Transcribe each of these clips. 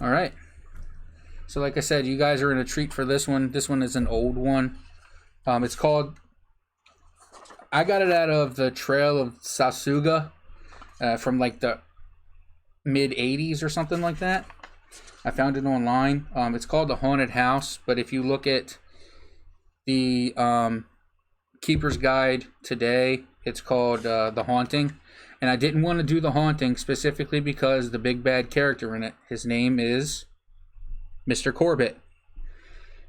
All right. So like I said, you guys are in a treat for this one. This one is an old one. It's called... I got it out of the Trail of Sasuga from like the mid 80s or something like that. I found it online. It's called The Haunted House, but if you look at the Keeper's Guide today, it's called The Haunting. And I didn't want to do The Haunting specifically because the big bad character in it, his name is Mr. Corbett.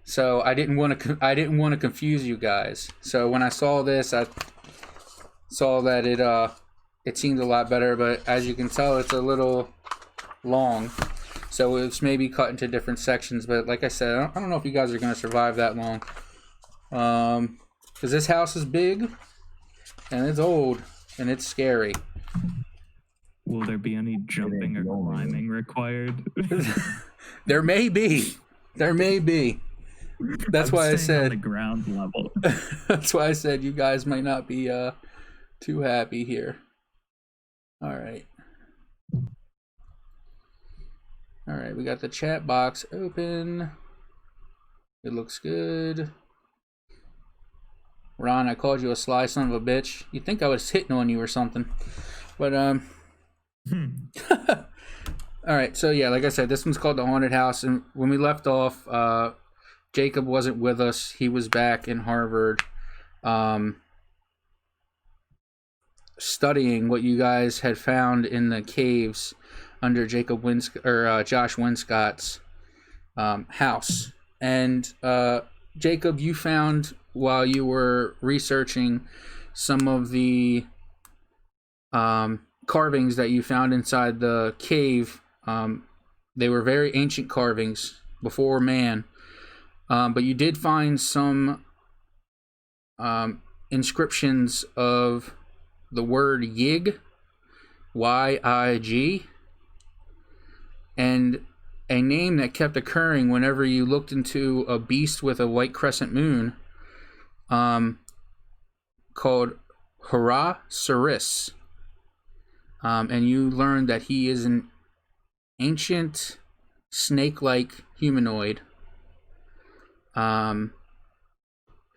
So I didn't want to confuse you guys. So when I saw this, I saw that it seemed a lot better, but as you can tell, it's a little long. So it's maybe cut into different sections, but like I said, I don't know if you guys are going to survive that long. Because this house is big, and it's old, and it's scary. Will there be any jumping or climbing required? There may be. There may be. That's why I said on the ground level. That's why I said you guys might not be too happy here. All right. All right, we got the chat box open. It looks good. Ron, I called you a sly son of a bitch. You'd think I was hitting on you or something. But All right, so yeah, like I said, this one's called The Haunted House, and when we left off, Jacob wasn't with us. He was back in Harvard, studying what you guys had found in the caves under Josh Winscott's house. And Jacob, you found while you were researching some of the carvings that you found inside the cave. They were very ancient carvings before man. But you did find some inscriptions of the word Yig, Y-I-G, and a name that kept occurring whenever you looked into a beast with a white crescent moon, called Hara-Saris. And you learned that he is an ancient snake-like humanoid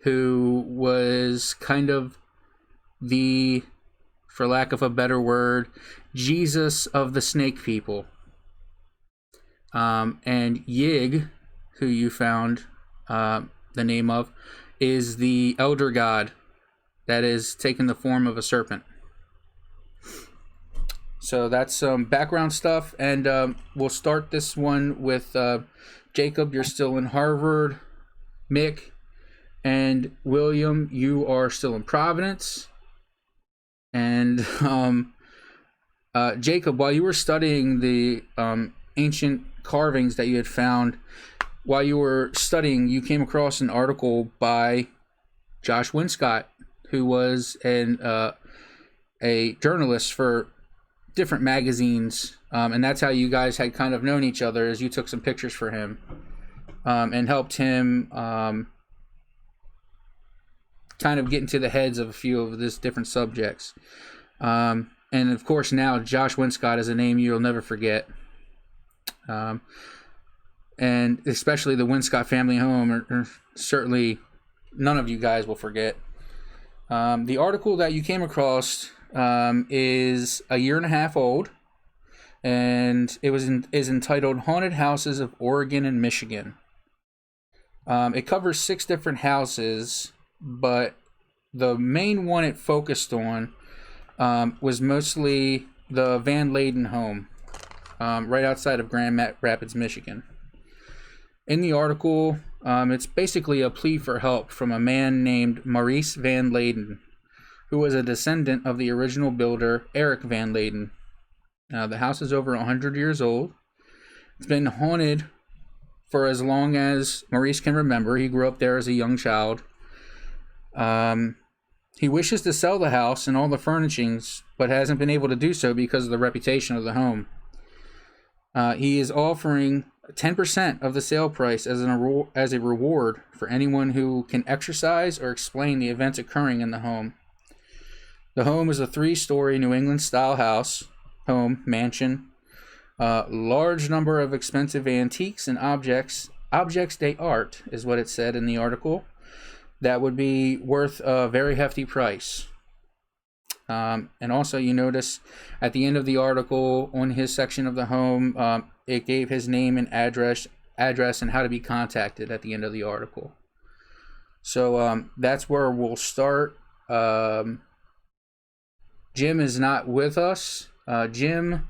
who was kind of the, for lack of a better word, Jesus of the snake people. And Yig, who you found the name of, is the elder god that is taking the form of a serpent. So that's some background stuff, and we'll start this one with Jacob. You're still in Harvard. Mick and William, you are still in Providence. And Jacob, while you were studying the ancient carvings that you had found, while you were studying, you came across an article by Josh Winscott, who was a journalist for different magazines, and that's how you guys had kind of known each other, as you took some pictures for him and helped him kind of get into the heads of a few of these different subjects. And of course now Josh Winscott is a name you'll never forget. And especially the Winscott family home, or certainly none of you guys will forget. The article that you came across is a year and a half old, and it is entitled "Haunted Houses of Oregon and Michigan." It covers 6 different houses, but the main one it focused on was mostly the Van Laaden home, right outside of Grand Rapids, Michigan. In the article, it's basically a plea for help from a man named Maurice Van Laaden, who was a descendant of the original builder, Eric Van Laaden. The house is over 100 years old. It's been haunted for as long as Maurice can remember. He grew up there as a young child. He wishes to sell the house and all the furnishings, but hasn't been able to do so because of the reputation of the home. He is offering 10% of the sale price as a reward for anyone who can exorcise or explain the events occurring in the home. The home is a 3-story New England-style mansion. Large number of expensive antiques and objects d'art is what it said in the article. That would be worth a very hefty price. And also, you notice at the end of the article on his section of the home, it gave his name and address, and how to be contacted at the end of the article. So that's where we'll start. Jim is not with us. Jim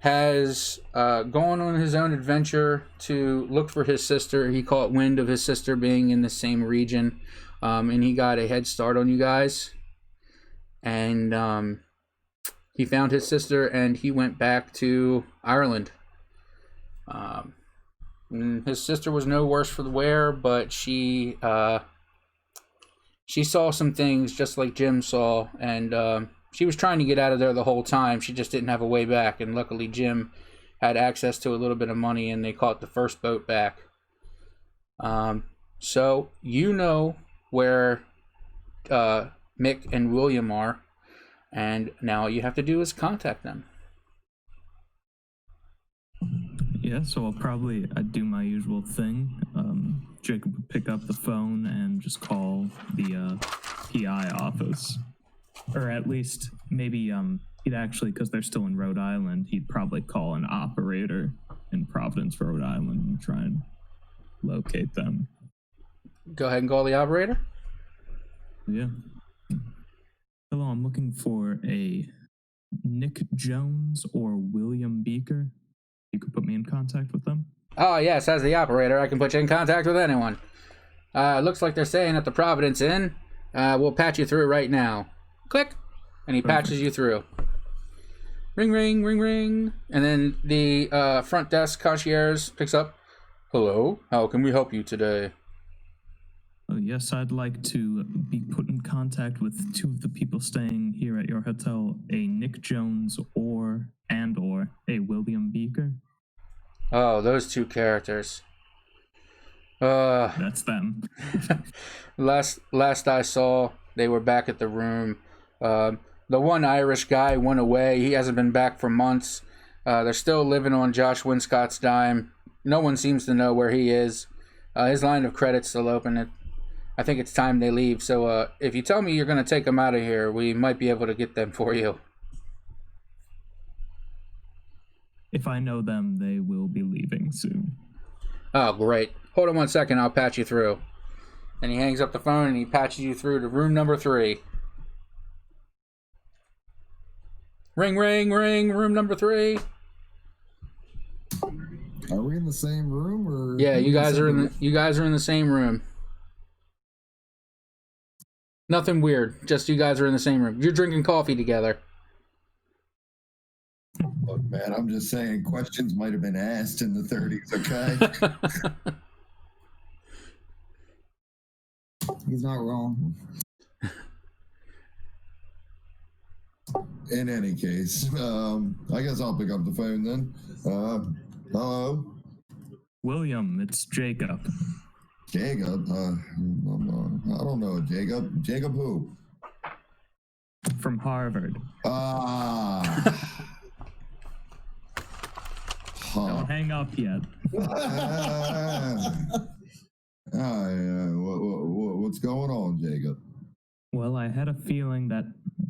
has gone on his own adventure to look for his sister. He caught wind of his sister being in the same region, and he got a head start on you guys. And he found his sister, and he went back to Ireland. His sister was no worse for the wear, but she saw some things just like Jim saw, and she was trying to get out of there the whole time. She just didn't have a way back, and luckily Jim had access to a little bit of money, and they caught the first boat back. So you know where Mick and William are, and now all you have to do is contact them. Yeah, so I'll probably do my usual thing. Jacob would pick up the phone and just call the PI office. Or at least maybe he'd actually, because they're still in Rhode Island, he'd probably call an operator in Providence, Rhode Island, and try and locate them. Go ahead and call the operator. Yeah. Hello, I'm looking for a Nick Jones or William Beaker. You could put me in contact with them. Oh, yes, as the operator, I can put you in contact with anyone. Looks like they're staying at the Providence Inn. We'll patch you through right now. Click, and he patches you through. Ring, ring, ring, ring. And then the front desk concierge picks up. Hello, how can we help you today? Oh, yes, I'd like to be put in contact with two of the people staying here at your hotel, a Nick Jones or a William Beaker. Oh, those two characters. That's them. Last I saw, they were back at the room. The one Irish guy went away. He hasn't been back for months. They're still living on Josh Winscott's dime. No one seems to know where he is. His line of credit's still open. I think it's time they leave. So if you tell me you're going to take them out of here, we might be able to get them for you. If I know them, they will be leaving soon. Oh, great. Hold on 1 second. I'll patch you through. And he hangs up the phone and he patches you through to room number 3. Ring, ring, ring. Room number 3. Are we in the same room, or? Yeah, you guys are in the same room. Nothing weird. Just you guys are in the same room. You're drinking coffee together. Look, man, I'm just saying questions might have been asked in the 30s, okay? He's not wrong. In any case, I guess I'll pick up the phone then. Hello? William, it's Jacob. Jacob? I don't know, Jacob. Jacob who? From Harvard. Don't hang up yet. What's going on, Jacob? Well, I had a feeling that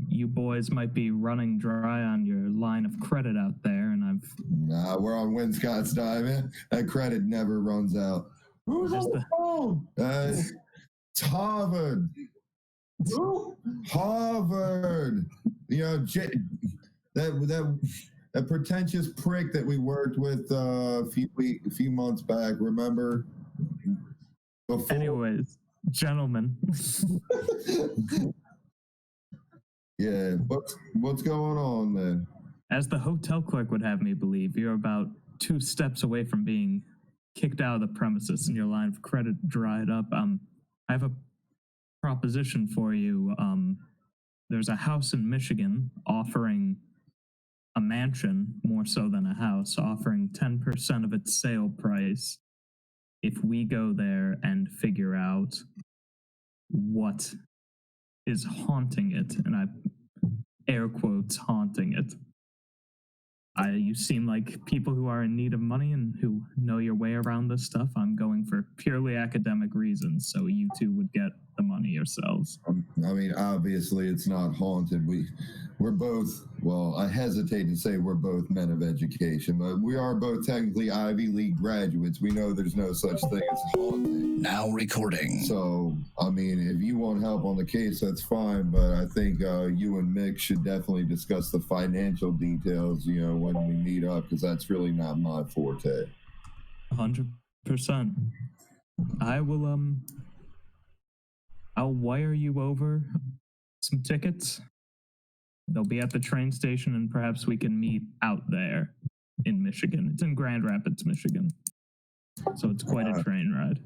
you boys might be running dry on your line of credit out there, and Nah, we're on Winscott's dime, man. That credit never runs out. Who's on the phone? It's Harvard. Who? Harvard. You know, that pretentious prick that we worked with a few months back. Remember? Before. Anyways, gentlemen. Yeah. What's going on then? As the hotel clerk would have me believe, you're about 2 steps away from being kicked out of the premises and your line of credit dried up. I have a proposition for you. There's a house in Michigan offering a mansion, more so than a house, offering 10% of its sale price if we go there and figure out what is haunting it, and I air quotes haunting it. You seem like people who are in need of money and who know your way around this stuff. I'm going for purely academic reasons, so you two would get the money yourselves. I mean, obviously, it's not haunted. We're both, well, I hesitate to say we're both men of education, but we are both technically Ivy League graduates. We know there's no such thing as haunting. Now recording. So, I mean, if you want help on the case, that's fine, but I think you and Mick should definitely discuss the financial details, when we meet up, because that's really not my forte. 100%. I will, I'll wire you over some tickets. They'll be at the train station, and perhaps we can meet out there in Michigan. It's in Grand Rapids, Michigan. So it's quite a train ride.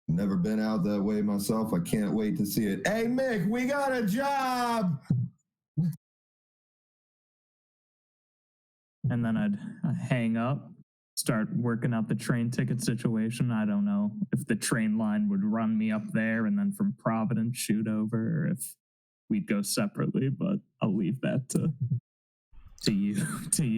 Never been out that way myself. I can't wait to see it. Hey, Mick, we got a job! And then I'd hang up, start working out the train ticket situation. I don't know if the train line would run me up there and then from Providence shoot over, or if we'd go separately, but I'll leave that to you,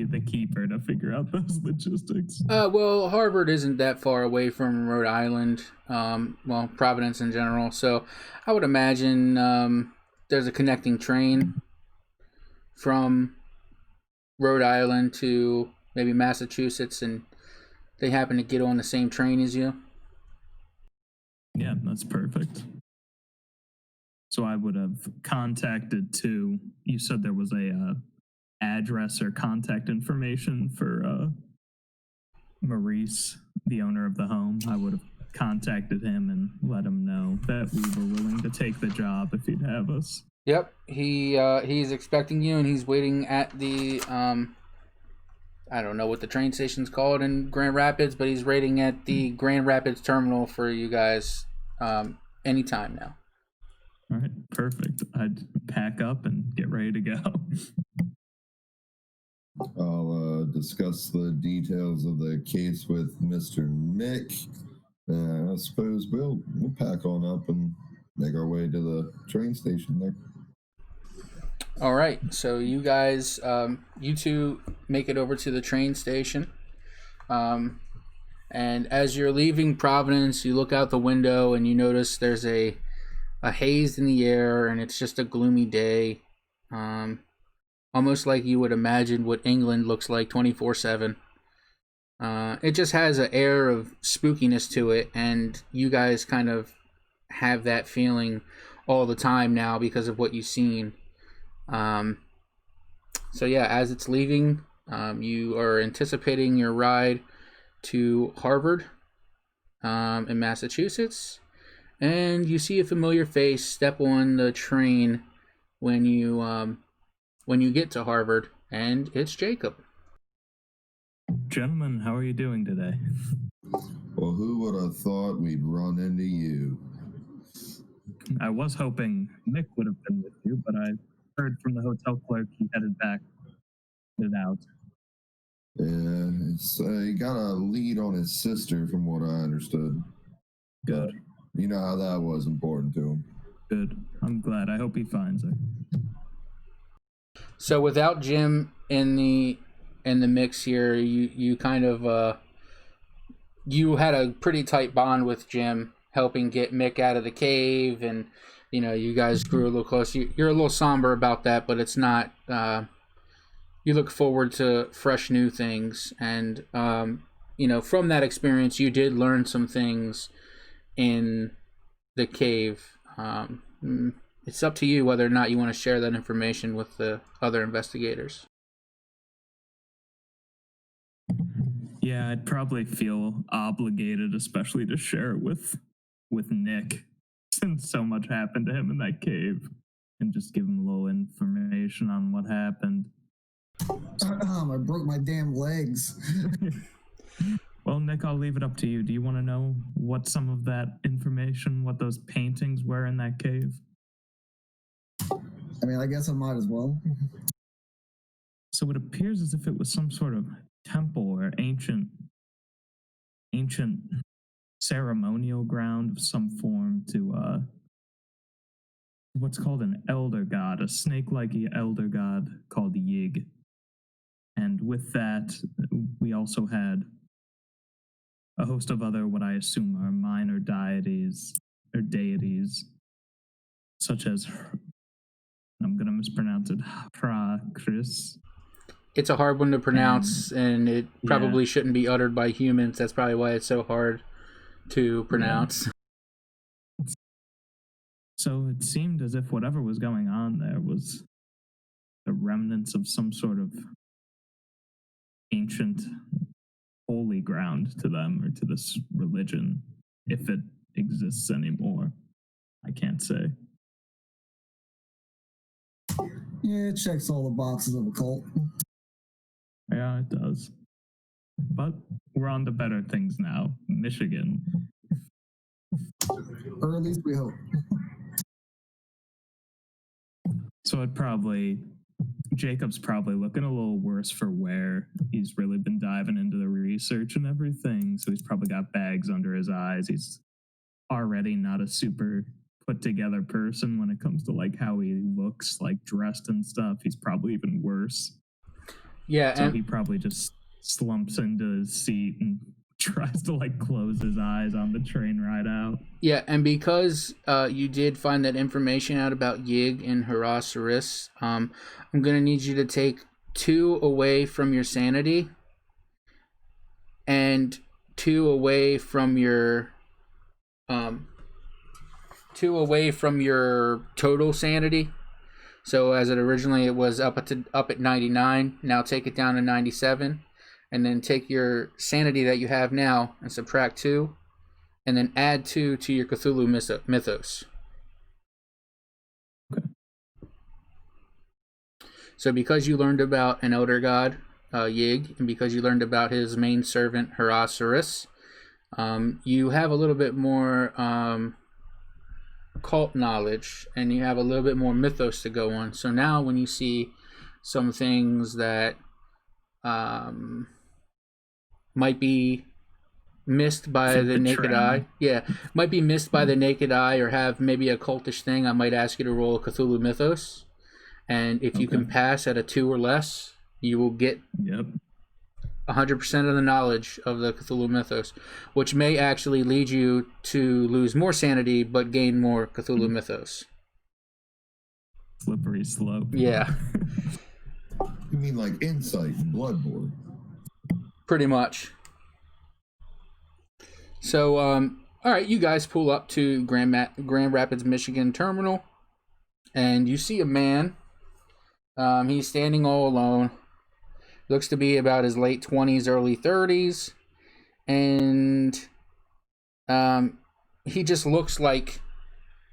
the keeper, to figure out those logistics. Well, Harvard isn't that far away from Rhode Island, well, Providence in general, so I would imagine there's a connecting train from Rhode Island to maybe Massachusetts, and they happen to get on the same train as you. Yeah, that's perfect. So I would have contacted too. You said there was a address or contact information for Maurice, the owner of the home. I would have contacted him and let him know that we were willing to take the job if he'd have us. Yep, he's expecting you, and he's waiting at the I don't know what the train station's called in Grand Rapids, but he's waiting at the Grand Rapids terminal for you guys anytime now. All right, perfect. I'd pack up and get ready to go. I'll discuss the details of the case with Mr. Mick. I suppose we'll pack on up and make our way to the train station there. All right, so you guys, you two make it over to the train station. And as you're leaving Providence, you look out the window and you notice there's a haze in the air, and it's just a gloomy day. Almost like you would imagine what England looks like 24/7. It just has an air of spookiness to it, and you guys kind of have that feeling all the time now because of what you've seen. So yeah, as it's leaving, you are anticipating your ride to Harvard in Massachusetts, and you see a familiar face step on the train when you get to Harvard, and it's Jacob. Gentlemen, how are you doing today? Well, who would have thought we'd run into you? I was hoping Mick would have been with you, but I heard from the hotel clerk he headed back out. Yeah, he got a lead on his sister, from what I understood. Good. But you know how that was important to him. Good. I'm glad. I hope he finds her. So without Jim in the mix here, you kind of you had a pretty tight bond with Jim, helping get Mick out of the cave, and you guys grew a little close. You're a little somber about that, but it's not. You look forward to fresh new things, and from that experience, you did learn some things in the cave. It's up to you whether or not you want to share that information with the other investigators. Yeah, I'd probably feel obligated, especially to share it with Nick, since so much happened to him in that cave, and just give him a little information on what happened. I broke my damn legs. Well, Nick, I'll leave it up to you. Do you want to know what some of that information, what those paintings were in that cave? I mean, I guess I might as well. So it appears as if it was some sort of temple or ancient ceremonial ground of some form to what's called an elder god, a snake-like elder god called Yig. And with that, we also had a host of other, what I assume are minor deities, such as, I'm going to mispronounce it, Chris. It's a hard one to pronounce, and it probably shouldn't be uttered by humans. That's probably why it's so hard to pronounce. Yeah. So it seemed as if whatever was going on there was the remnants of some sort of ancient holy ground to them, or to this religion, if it exists anymore. I can't say. Yeah, it checks all the boxes of a cult. Yeah, it does. But we're on to better things now. Michigan. Or at least we hope. So Jacob's probably looking a little worse for wear. He's really been diving into the research and everything, so he's probably got bags under his eyes. He's already not a super put together person when it comes to like how he looks, like dressed and stuff. He's probably even worse. Yeah, so he probably just slumps into his seat and tries to like close his eyes on the train ride out. Yeah, and because you did find that information out about Yig and Herasaris, I'm going to need you to take 2 away from your sanity and 2 away from your 2 away from your total sanity. So as it originally it was up at 99, now take it down to 97, and then take your sanity that you have now and subtract 2, and then add 2 to your Cthulhu mythos. Okay. So because you learned about an elder god, Yig, and because you learned about his main servant, Herasaris, you have a little bit more cult knowledge, and you have a little bit more mythos to go on. So now when you see some things that might be missed by the naked eye, might be missed by the naked eye, or have maybe a cultish thing, I might ask you to roll a Cthulhu mythos, and if you can pass at a 2 or less, you will get 100% of the knowledge of the Cthulhu mythos, which may actually lead you to lose more sanity but gain more Cthulhu mythos. Slippery slope. Yeah. You mean like insight and bloodborne? Pretty much. So, all right, you guys pull up to Grand Rapids, Michigan terminal, and you see a man. He's standing all alone. Looks to be about his late 20s, early 30s. And he just looks like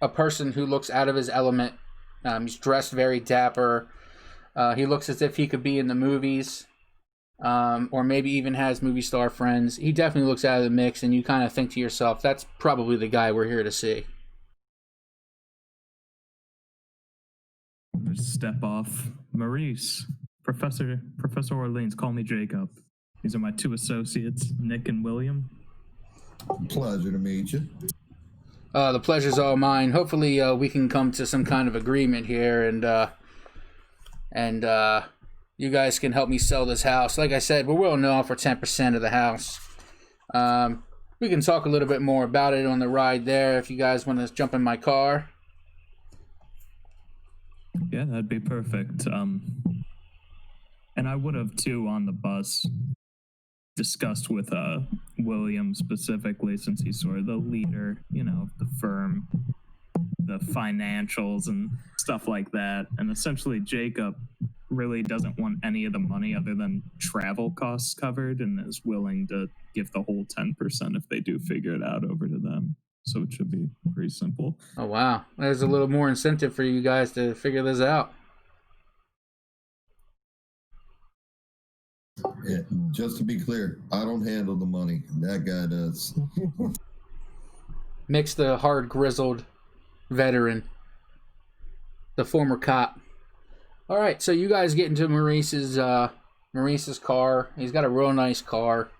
a person who looks out of his element. He's dressed very dapper. He looks as if he could be in the movies, or maybe even has movie star friends. He definitely looks out of the mix, and you kind of think to yourself, that's probably the guy we're here to see. Step off. Maurice. Professor Orleans, call me Jacob. These are my 2 associates, Nick and William. Pleasure to meet you. The pleasure's all mine. Hopefully, we can come to some kind of agreement here, and you guys can help me sell this house. Like I said, we're willing to offer 10% of the house. We can talk a little bit more about it on the ride there if you guys want to jump in my car. Yeah, that'd be perfect. And I would have, too, on the bus, discussed with William specifically, since he's sort of the leader, of the firm, the financials and stuff like that. And essentially, Jacob really doesn't want any of the money other than travel costs covered, and is willing to give the whole 10% if they do figure it out over to them. So it should be pretty simple. Oh, wow. There's a little more incentive for you guys to figure this out. Yeah, just to be clear, I don't handle the money. That guy does. Nick's the hard, grizzled veteran. The former cop. All right, so you guys get into Maurice's car. He's got a real nice car.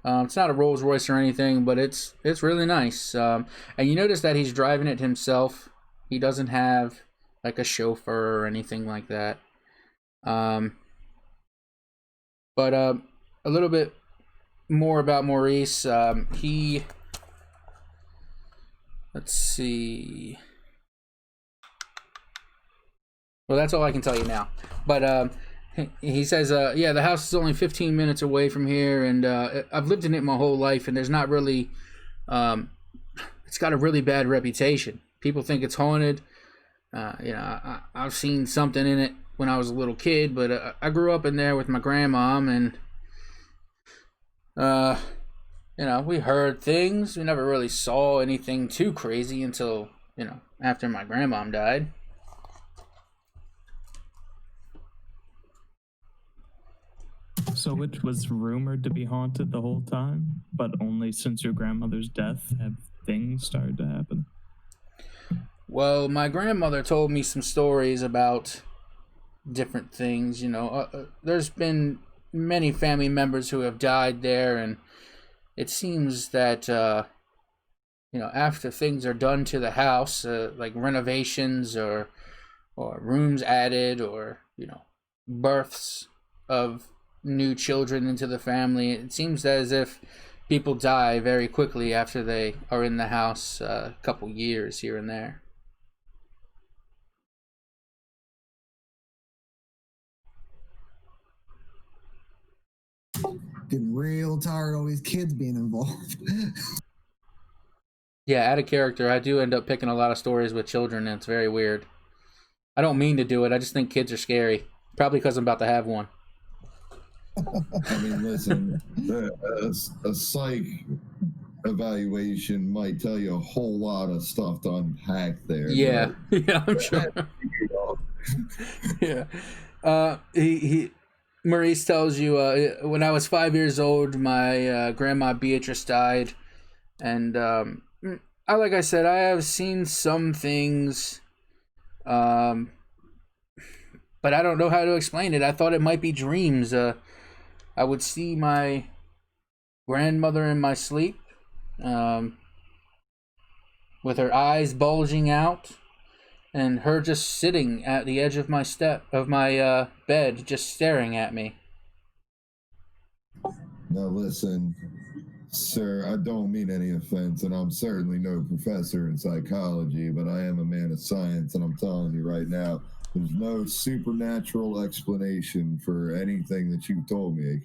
It's not a Rolls Royce or anything, but it's really nice. And you notice that he's driving it himself. He doesn't have like a chauffeur or anything like that. But a little bit more about Maurice. Let's see. Well, that's all I can tell you now. But he says, yeah, the house is only 15 minutes away from here, and I've lived in it my whole life, and there's not really, it's got a really bad reputation. People think it's haunted. I've seen something in it when I was a little kid, but I grew up in there with my grandmom, and we heard things. We never really saw anything too crazy until, after my grandmom died. So it was rumored to be haunted the whole time, but only since your grandmother's death have things started to happen? Well, my grandmother told me some stories about different things. There's been many family members who have died there, and it seems that after things are done to the house, like renovations or rooms added, or births of new children into the family, it seems as if people die very quickly after they are in the house, a couple years here and there. Getting real tired of all these kids being involved. Yeah, out of character, I do end up picking a lot of stories with children, and it's very weird. I don't mean to do it, I just think kids are scary. Probably because I'm about to have one. I mean, listen, a psych evaluation might tell you a whole lot of stuff to unpack there. Yeah, yeah, I'm sure. Yeah. Maurice tells you, when I was 5 years old, my grandma Beatrice died, and like I said, I have seen some things, but I don't know how to explain it. I thought it might be dreams. I would see my grandmother in my sleep, with her eyes bulging out, and her just sitting at the edge of my bed, just staring at me. Now listen, sir, I don't mean any offense, and I'm certainly no professor in psychology, but I am a man of science, and I'm telling you right now, there's no supernatural explanation for anything that you've told me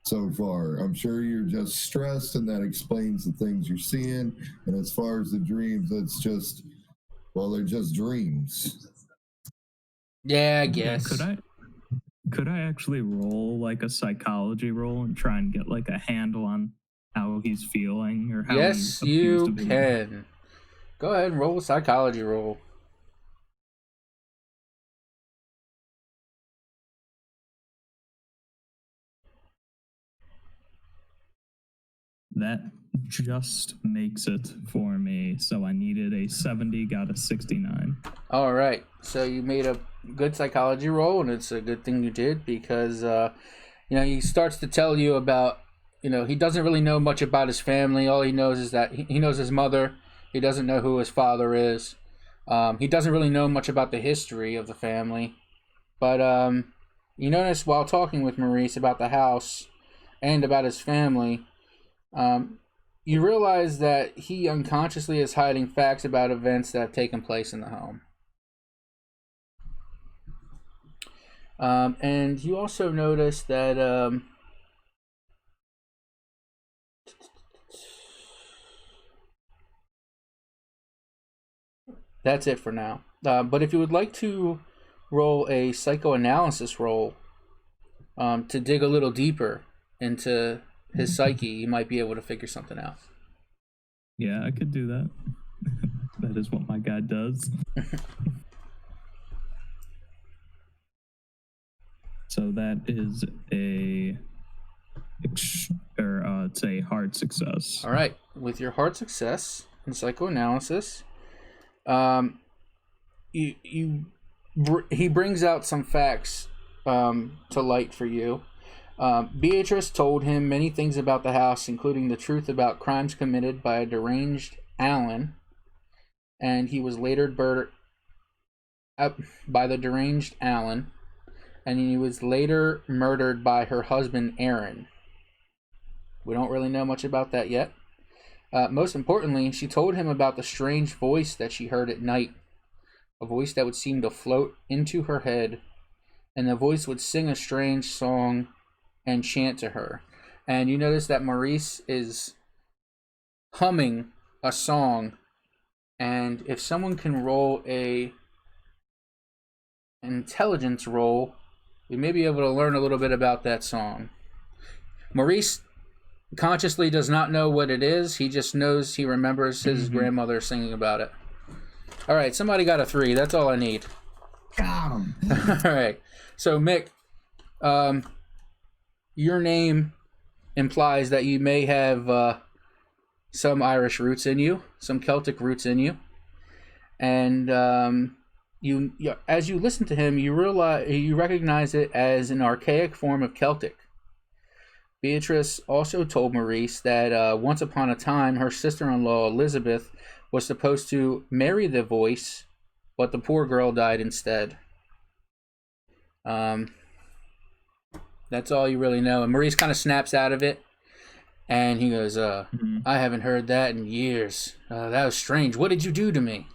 so far. I'm sure you're just stressed, and that explains the things you're seeing. And as far as the dreams, it's just, well, they're just dreams. Yeah, I guess. Could I actually roll like a psychology roll and try and get like a handle on how he's feeling or how Yes, you can. Go ahead and roll a psychology roll. That just makes it for me. So I needed a 70, got a 69. All right. So you made a good psychology roll, and it's a good thing you did, because he starts to tell you about, he doesn't really know much about his family. All he knows is that he knows his mother. He doesn't know who his father is. He doesn't really know much about the history of the family. But you notice while talking with Maurice about the house and about his family, you realize that he unconsciously is hiding facts about events that have taken place in the home. And you also notice that that's it for now. But if you would like to roll a psychoanalysis roll, to dig a little deeper into his psyche, you might be able to figure something out. Yeah, I could do that. That is what my guy does. So that is it's a hard success. All right, with your hard success in psychoanalysis, he brings out some facts to light for you. Beatrice told him many things about the house, including the truth about crimes committed by a deranged Alan, and he was later murdered by the deranged Alan. and he was later murdered by her husband, Aaron. We don't really know much about that yet. Most importantly, she told him about the strange voice that she heard at night, a voice that would seem to float into her head, and the voice would sing a strange song and chant to her. And you notice that Maurice is humming a song, and if someone can roll an intelligence roll, we may be able to learn a little bit about that song. Maurice consciously does not know what it is. He just knows, he remembers his grandmother singing about it. All right, somebody got a 3. That's all I need. Got him. All right. So, Mick, your name implies that you may have some Irish roots in you, some Celtic roots in you. And you, as you listen to him, you recognize it as an archaic form of Celtic. Beatrice also told Maurice that once upon a time, her sister-in-law, Elizabeth, was supposed to marry the voice, but the poor girl died instead. That's all you really know. And Maurice kind of snaps out of it, and he goes, I haven't heard that in years. That was strange. What did you do to me?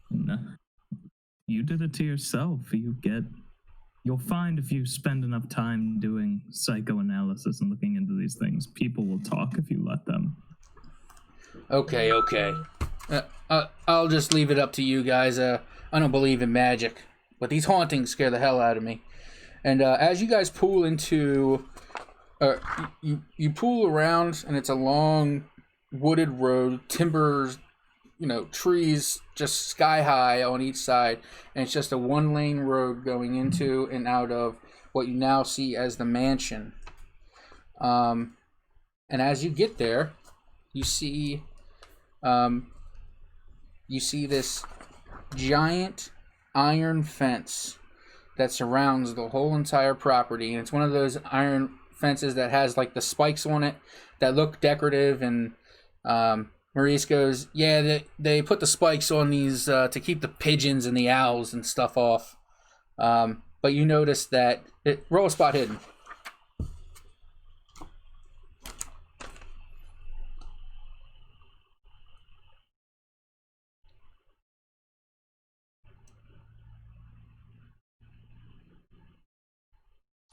No. You did it to yourself. You'll find if you spend enough time doing psychoanalysis and looking into these things, people will talk if you let them. Okay. I'll just leave it up to you guys. I don't believe in magic, but these hauntings scare the hell out of me. And as you guys pull into, you pull around, and it's a long wooded road, timbers, trees just sky high on each side, and it's just a 1-lane road going into and out of what you now see as the mansion. And as you get there, you see this giant iron fence that surrounds the whole entire property, and it's one of those iron fences that has like the spikes on it that look decorative. And Maurice goes, yeah, they put the spikes on these to keep the pigeons and the owls and stuff off. But you notice that roll a spot hidden.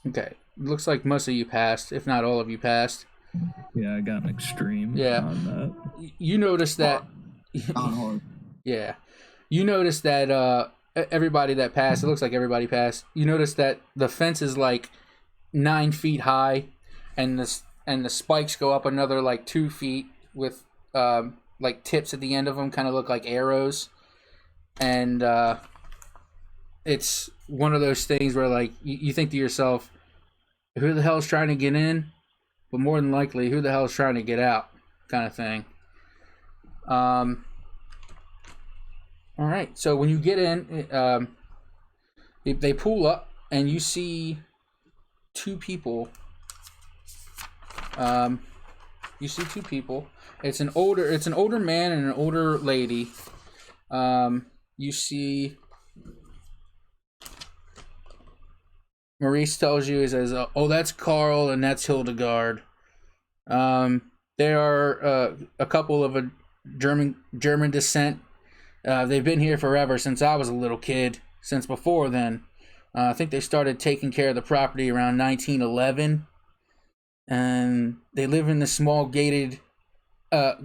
Okay, looks like most of you passed, if not all of you passed. Yeah, I got an extreme on that. You notice that... Yeah. You notice that everybody that passed, it looks like everybody passed, you notice that the fence is like 9 feet high, and the spikes go up another like 2 feet with like tips at the end of them, kind of look like arrows. And it's one of those things where like you think to yourself, who the hell is trying to get in? But more than likely, who the hell is trying to get out, kind of thing. All right, so when you get in, they pull up, and you see 2 people. You see 2 people. It's an older man and an older lady. You see, Maurice tells you, he says, "Oh, that's Carl and that's Hildegard. They are a couple of a German descent. They've been here forever, since I was a little kid, since before then. I think they started taking care of the property around 1911, and they live in this small gated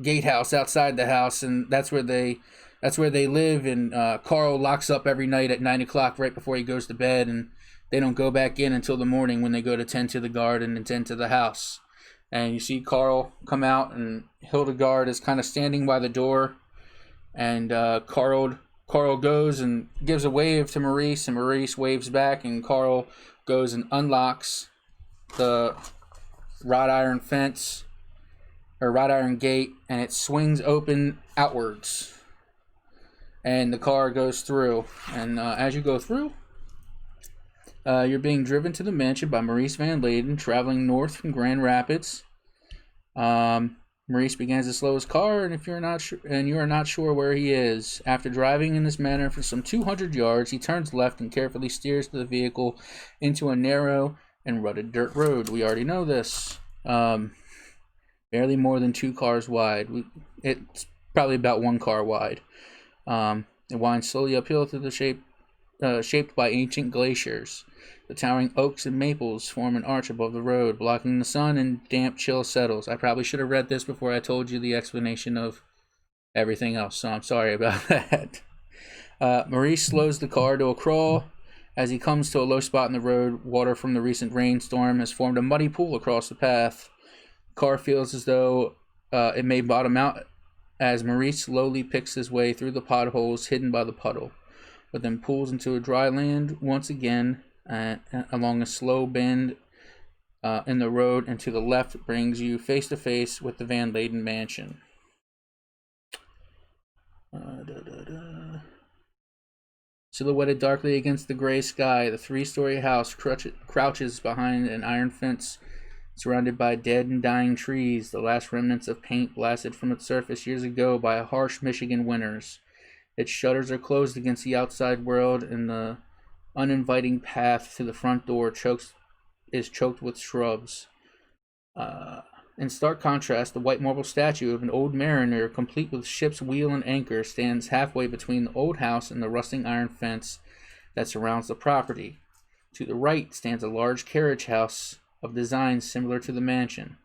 gatehouse outside the house, and that's where they live. And Carl locks up every night at 9 o'clock right before he goes to bed, and they don't go back in until the morning when they go to tend to the garden and tend to the house. And you see Carl come out, and Hildegard is kind of standing by the door. And Carl goes and gives a wave to Maurice, and Maurice waves back, and Carl goes and unlocks the wrought iron fence, or wrought iron gate, and it swings open outwards. And the car goes through. And as you go through, you're being driven to the mansion by Maurice Van Laaden, traveling north from Grand Rapids. Maurice begins to slow his car, and you are not sure where he is. After driving in this manner for some 200 yards, he turns left and carefully steers the vehicle into a narrow and rutted dirt road. We already know this. Barely more than 2 cars wide. It's probably about 1 car wide. It winds slowly uphill through the shaped by ancient glaciers. The towering oaks and maples form an arch above the road, blocking the sun, and damp chill settles. I probably should have read this before I told you the explanation of everything else, so I'm sorry about that. Maurice slows the car to a crawl. As he comes to a low spot in the road, water from the recent rainstorm has formed a muddy pool across the path. The car feels as though it may bottom out as Maurice slowly picks his way through the potholes hidden by the puddle, but then pulls into a dry land once again along a slow bend in the road, and to the left brings you face to face with the Van Laaden mansion. Silhouetted darkly against the gray sky, the 3-story house crouches behind an iron fence surrounded by dead and dying trees, the last remnants of paint blasted from its surface years ago by harsh Michigan winters. Its shutters are closed against the outside world, and the uninviting path to the front door is choked with shrubs. In stark contrast, the white marble statue of an old mariner, complete with ship's wheel and anchor, stands halfway between the old house and the rusting iron fence that surrounds the property. To the right stands a large carriage house of design similar to the mansion,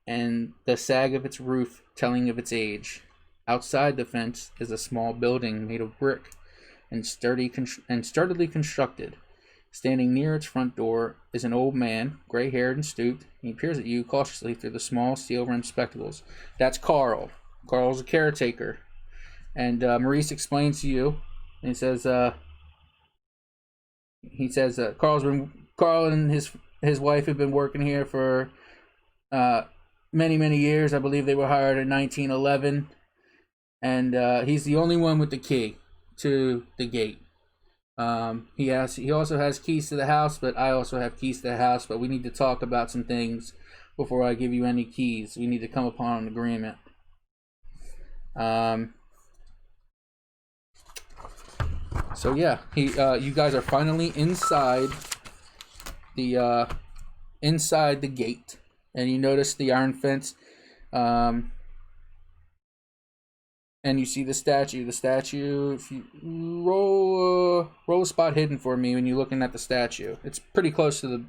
and the sag of its roof telling of its age. Outside the fence is a small building made of brick and sturdily constructed. Standing near its front door is an old man, gray-haired and stooped. He peers at you cautiously through the small steel-rimmed spectacles. That's Carl. Carl's a caretaker. And Maurice explains to you, and he says, Carl and his wife have been working here for many, many years. I believe they were hired in 1911. And he's the only one with the key to the gate. He also has keys to the house, but I also have keys to the house, but we need to talk about some things before I give you any keys. We need to come upon an agreement. So yeah, you guys are finally inside the gate, and you notice the iron fence, and you see the statue. The statue, if you roll a spot hidden for me when you're looking at the statue, it's pretty close to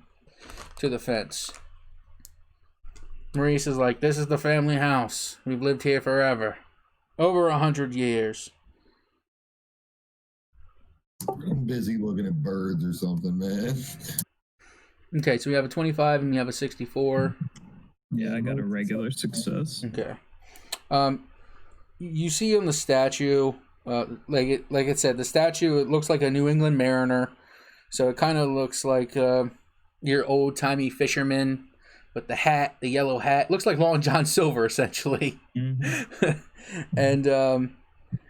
the fence. Maurice is like, "This is the family house. We've lived here forever, over 100 years." I'm busy looking at birds or something, man. Okay, so we have a 25 and you have a 64. Yeah, I got a regular success. Okay. You see on the statue, like it said, the statue, it looks like a New England mariner. So it kind of looks like your old-timey fisherman with the yellow hat. Looks like Long John Silver, essentially. Mm-hmm. And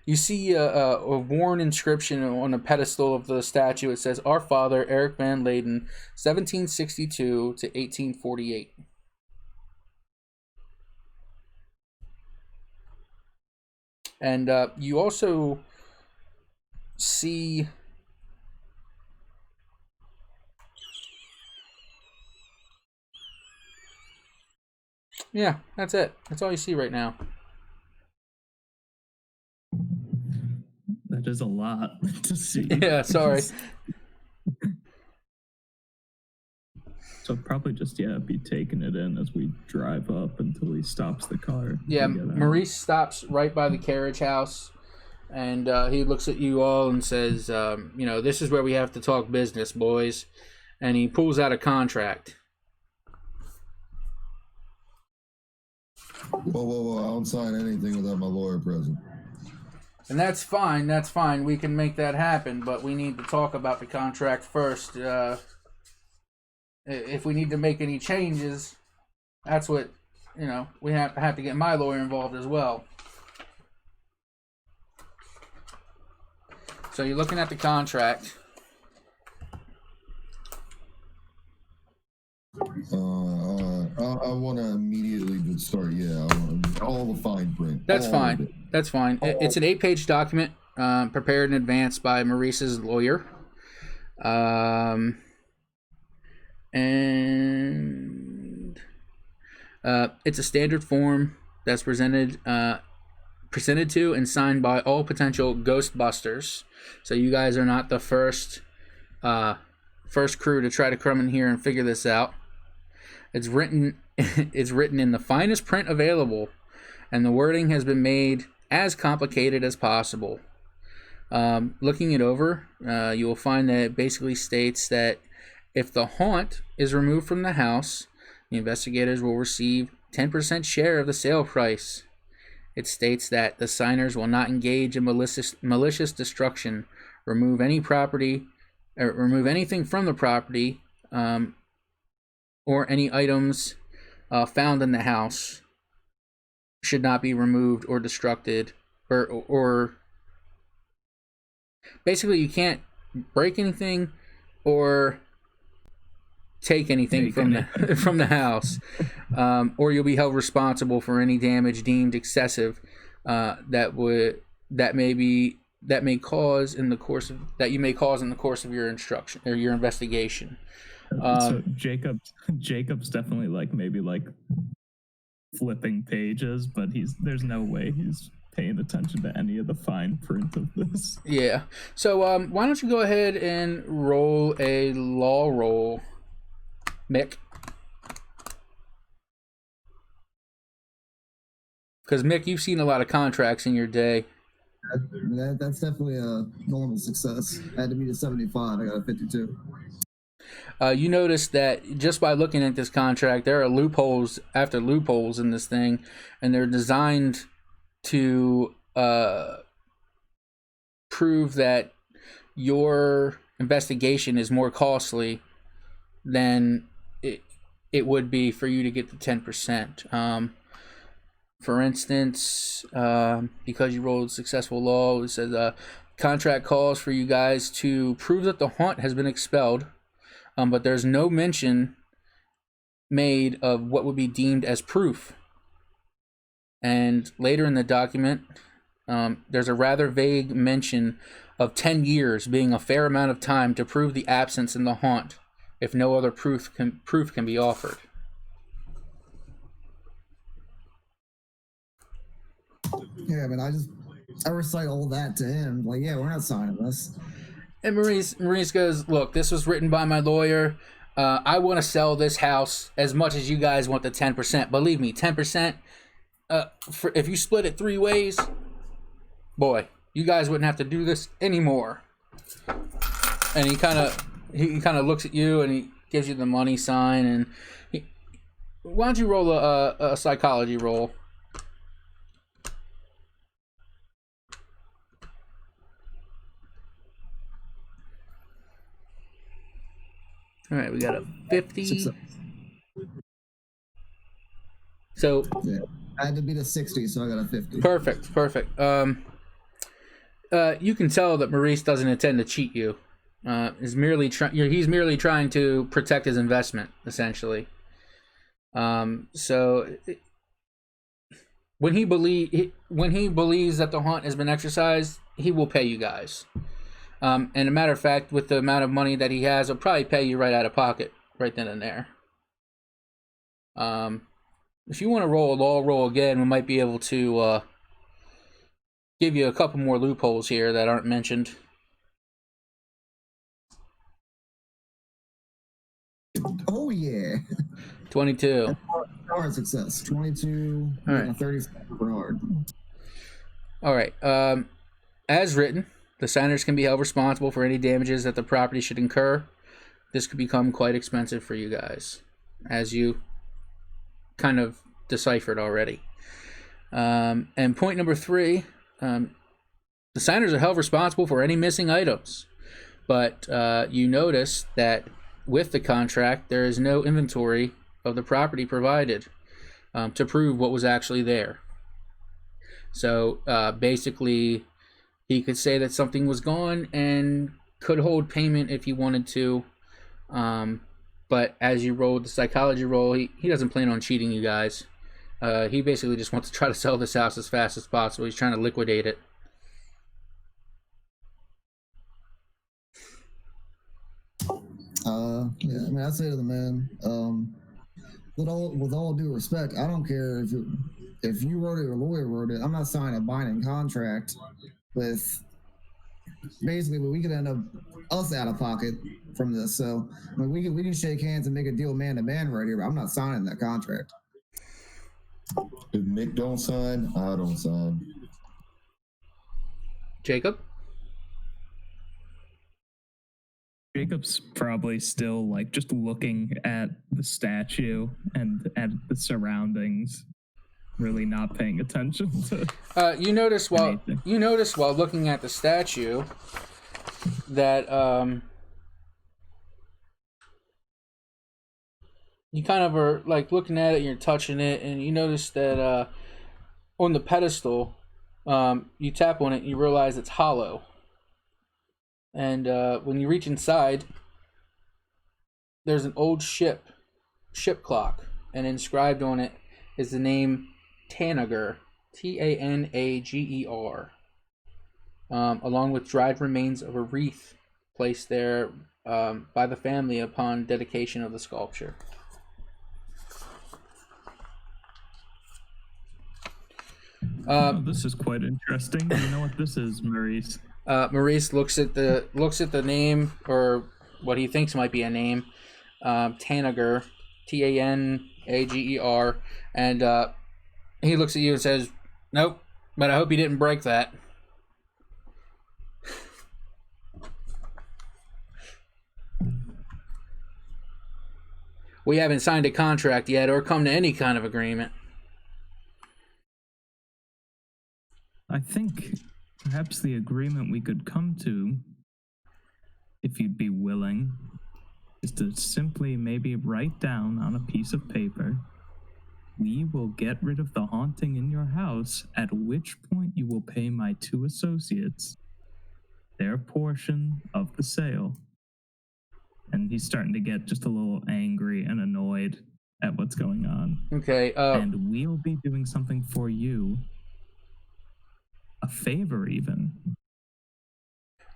you see a worn inscription on a pedestal of the statue. It says, "Our Father, Eric Van Laaden, 1762 to 1848. And you also see yeah, that's it. That's all you see right now. That is a lot to see. Yeah, sorry. So probably just, be taking it in as we drive up until he stops the car. Yeah, Maurice stops right by the carriage house, and he looks at you all and says, this is where we have to talk business, boys. And he pulls out a contract. Whoa, I don't sign anything without my lawyer present. And that's fine. We can make that happen, but we need to talk about the contract first. If we need to make any changes, that's what, we have to get my lawyer involved as well. So you're looking at the contract. I want to immediately just start. Yeah, I want all the fine print. That's all fine. of it. That's fine. It's an 8-page document prepared in advance by Maurice's lawyer. And it's a standard form that's presented to and signed by all potential Ghostbusters. So you guys are not the first crew to try to come in here and figure this out. It's written in the finest print available, and the wording has been made as complicated as possible. Looking it over, you will find that it basically states that if the haunt is removed from the house, the investigators will receive 10% share of the sale price. It states that the signers will not engage in malicious destruction, remove anything from the property, or any items found in the house should not be removed or destructed, or basically you can't break anything or take anything from the house, or you'll be held responsible for any damage deemed excessive that you may cause in the course of your instruction or your investigation. So Jacob's definitely maybe flipping pages, but there's no way he's paying attention to any of the fine print of this. Yeah. So why don't you go ahead and roll a law roll, Mick? Because Mick, you've seen a lot of contracts in your day. That's definitely a normal success. I had to beat a 75. I got a 52. You notice that just by looking at this contract, there are loopholes after loopholes in this thing, and they're designed to prove that your investigation is more costly than it would be for you to get the 10%. For instance, because you rolled successful law, it says contract calls for you guys to prove that the haunt has been expelled, but there's no mention made of what would be deemed as proof. And later in the document, there's a rather vague mention of 10 years being a fair amount of time to prove the absence in the haunt, if no other proof can be offered. Yeah, I mean, I recite all that to him. Yeah, we're not signing this. And Maurice goes, look, this was written by my lawyer. I want to sell this house as much as you guys want the 10%. Believe me, 10%, if you split it 3 ways, boy, you guys wouldn't have to do this anymore. And he kind of looks at you and he gives you the money sign. And why don't you roll a psychology roll? All right, we got a 50. Success. So yeah, I had to beat a 60, so I got a 50. Perfect. You can tell that Maurice doesn't intend to cheat you. He's merely trying to protect his investment, essentially. So when he believes that the haunt has been exercised, he will pay you guys. And a matter of fact, with the amount of money that he has, he'll probably pay you right out of pocket, right then and there. If you want to roll a law roll again, we might be able to give you a couple more loopholes here that aren't mentioned. Oh yeah. 22. Hard success. 22. All right. 37 for hard. All right. As written, the signers can be held responsible for any damages that the property should incur. This could become quite expensive for you guys, as you kind of deciphered already. And point number 3, the signers are held responsible for any missing items. But you notice that with the contract, there is no inventory of the property provided to prove what was actually there. So basically, he could say that something was gone and could hold payment if he wanted to. But as you rolled the psychology roll, he doesn't plan on cheating you guys. He basically just wants to try to sell this house as fast as possible. He's trying to liquidate it. Yeah, I mean, I say to the man, with all due respect, I don't care if you wrote it or a lawyer wrote it. I'm not signing a binding contract with basically, we could end up us out of pocket from this. So I mean, we can shake hands and make a deal man to man right here. But I'm not signing that contract. If Nick don't sign, I don't sign. Jacob? Jacob's probably still like just looking at the statue and at the surroundings, really not paying attention to You notice while anything. looking at the statue that you kind of are like looking at it, you're touching it, and you notice that on the pedestal, you tap on it, and you realize it's hollow. And when you reach inside, there's an old ship clock, and inscribed on it is the name Tanager, Tanager, along with dried remains of a wreath placed there by the family upon dedication of the sculpture. This is quite interesting. You know what this is, Maurice? Maurice looks at the name, or what he thinks might be a name, Tanager, Tanager, and he looks at you and says, "Nope, but I hope you didn't break that." We haven't signed a contract yet or come to any kind of agreement. I think perhaps the agreement we could come to, if you'd be willing, is to simply maybe write down on a piece of paper, "We will get rid of the haunting in your house, at which point you will pay my 2 associates their portion of the sale." And he's starting to get just a little angry and annoyed at what's going on. Okay. And we'll be doing something for you. A favor, even.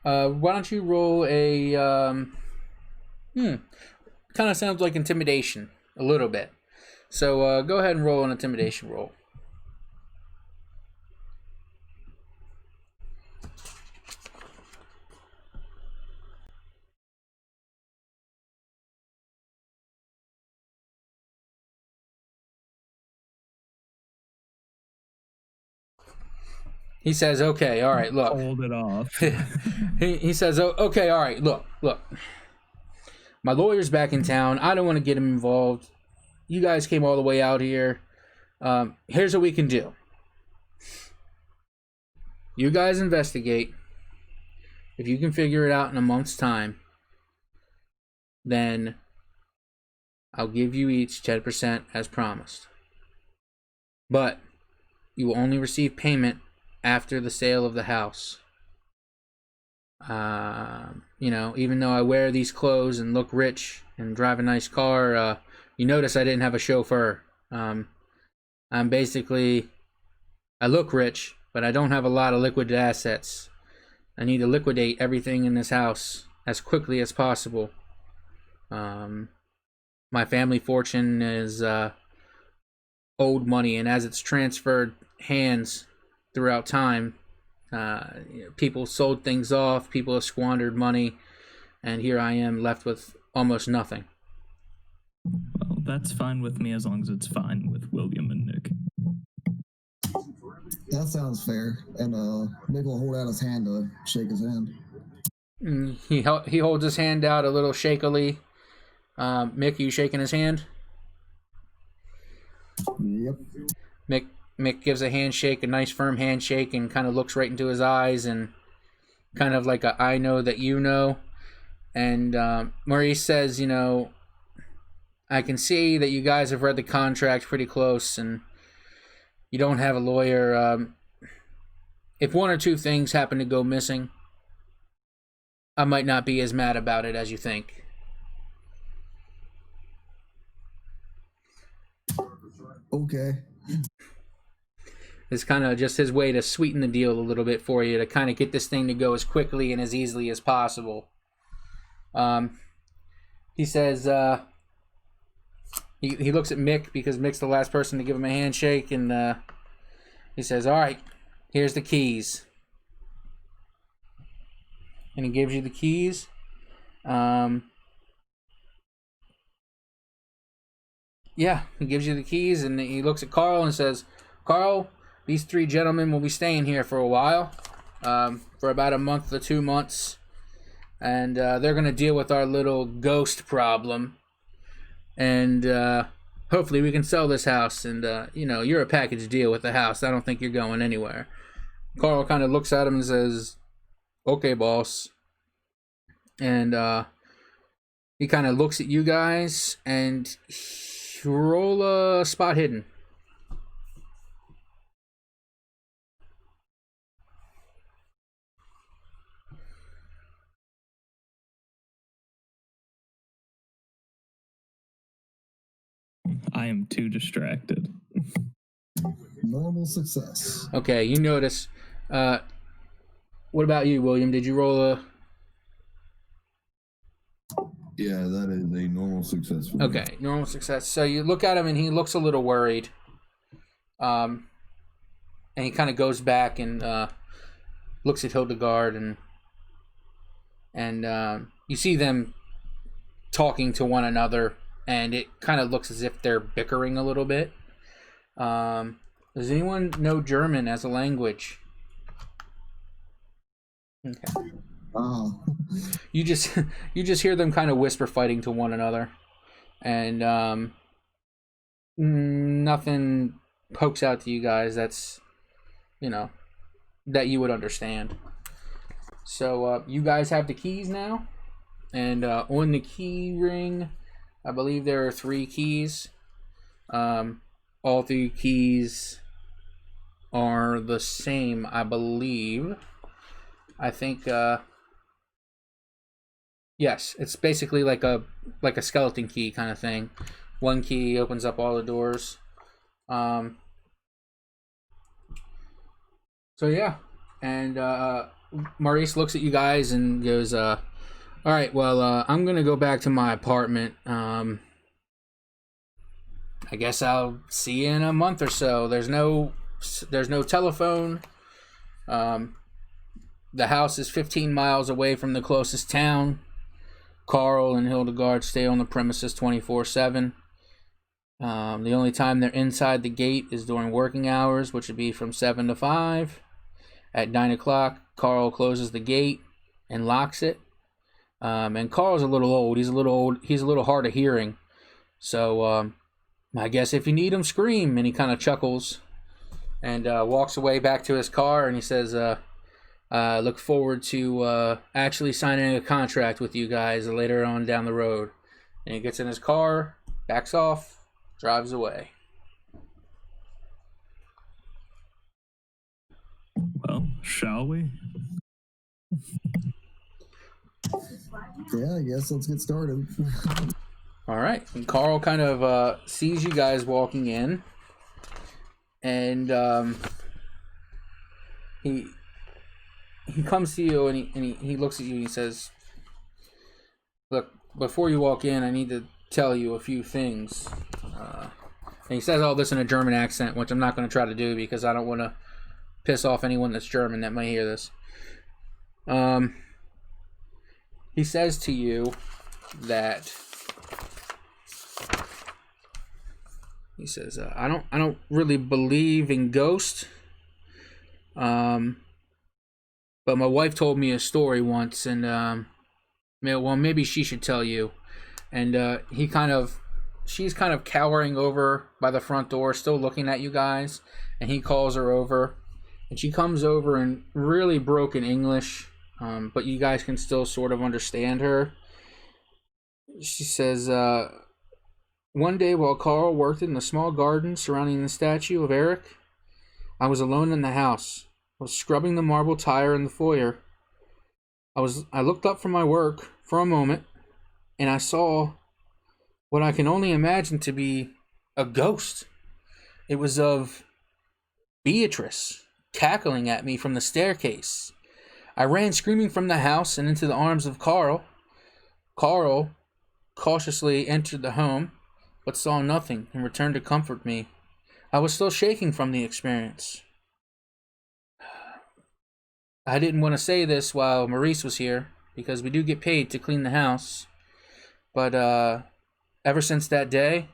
Why don't you roll a kind of sounds like intimidation a little bit. So go ahead and roll an intimidation roll. He says, "Okay, all right, look." Hold it off. he says, "Oh, okay, all right, look. My lawyer's back in town. I don't want to get him involved. You guys came all the way out here. Here's what we can do. You guys investigate. If you can figure it out in a month's time, then I'll give you each 10% as promised. But you will only receive payment after the sale of the house. Even though I wear these clothes and look rich and drive a nice car, you notice I didn't have a chauffeur. I look rich, but I don't have a lot of liquid assets. I need to liquidate everything in this house as quickly as possible. My family fortune is old money, and as it's transferred hands throughout time, people sold things off, people have squandered money, and here I am left with almost nothing." Well, that's fine with me as long as it's fine with William and Nick. That sounds fair. And Nick will hold out his hand to shake his hand. He holds his hand out a little shakily. Mick, you shaking his hand? Yep. Mick gives a handshake, a nice firm handshake, and kind of looks right into his eyes and kind of like a "I know that you know." And Maurice says, "I can see that you guys have read the contract pretty close and you don't have a lawyer. If 1 or 2 things happen to go missing, I might not be as mad about it as you think." Okay. It's kind of just his way to sweeten the deal a little bit for you, to kind of get this thing to go as quickly and as easily as possible. He says, he looks at Mick, because Mick's the last person to give him a handshake, and he says, all right, here's the keys. And he gives you the keys. Yeah, he gives you the keys, and he looks at Carl and says, Carl, these 3 gentlemen will be staying here for a while, for about a month to 2 months, and they're going to deal with our little ghost problem, and hopefully we can sell this house, and, you're a package deal with the house. I don't think you're going anywhere. Carl kind of looks at him and says, okay, boss. And he kind of looks at you guys, and roll a spot hidden. I am too distracted. Normal success. Okay, you notice. What about you, William? Did you roll a... Yeah, that is a normal success for me. Okay, normal success. So you look at him, and he looks a little worried. And he kind of goes back and looks at Hildegard, and you see them talking to one another, and it kind of looks as if they're bickering a little bit. Does anyone know German as a language? Okay. You just hear them kind of whisper fighting to one another, and nothing pokes out to you guys that's that you would understand. So you guys have the keys now, and on the key ring, I believe there are 3 keys. All 3 keys are the same, I believe. I think yes, it's basically like a skeleton key kind of thing. One key opens up all the doors. So yeah, and Maurice looks at you guys and goes, all right, well, I'm gonna go back to my apartment. I guess I'll see you in a month or so. There's no telephone. The house is 15 miles away from the closest town. Carl and Hildegard stay on the premises 24/7. The only time they're inside the gate is during working hours, which would be from 7 to 5. At 9 o'clock, Carl closes the gate and locks it. And Carl's a little old. He's a little hard of hearing. So I guess if you need him, scream. And he kind of chuckles and walks away back to his car, and he says, look forward to actually signing a contract with you guys later on down the road. And he gets in his car, backs off, drives away. Well, shall we? Yeah, I guess let's get started. All right. And Carl kind of sees you guys walking in, and he comes to you, and he looks at you and he says, look, before you walk in, I need to tell you a few things. And he says all this in a German accent, which I'm not going to try to do because I don't want to piss off anyone that's German that might hear this. He says to you that he says, I don't really believe in ghosts. But my wife told me a story once, and well, maybe she should tell you. And she's kind of cowering over by the front door, still looking at you guys, and he calls her over, and she comes over in really broken English, but you guys can still sort of understand her. She says, one day while Carl worked in the small garden surrounding the statue of Eric, I was alone in the house. I was scrubbing the marble tire in the foyer. I looked up from my work for a moment, and I saw what I can only imagine to be a ghost. It was of Beatrice, cackling at me from the staircase. I ran screaming from the house and into the arms of Carl. Carl cautiously entered the home, but saw nothing and returned to comfort me. I was still shaking from the experience. I didn't want to say this while Maurice was here, because we do get paid to clean the house. But ever since that day,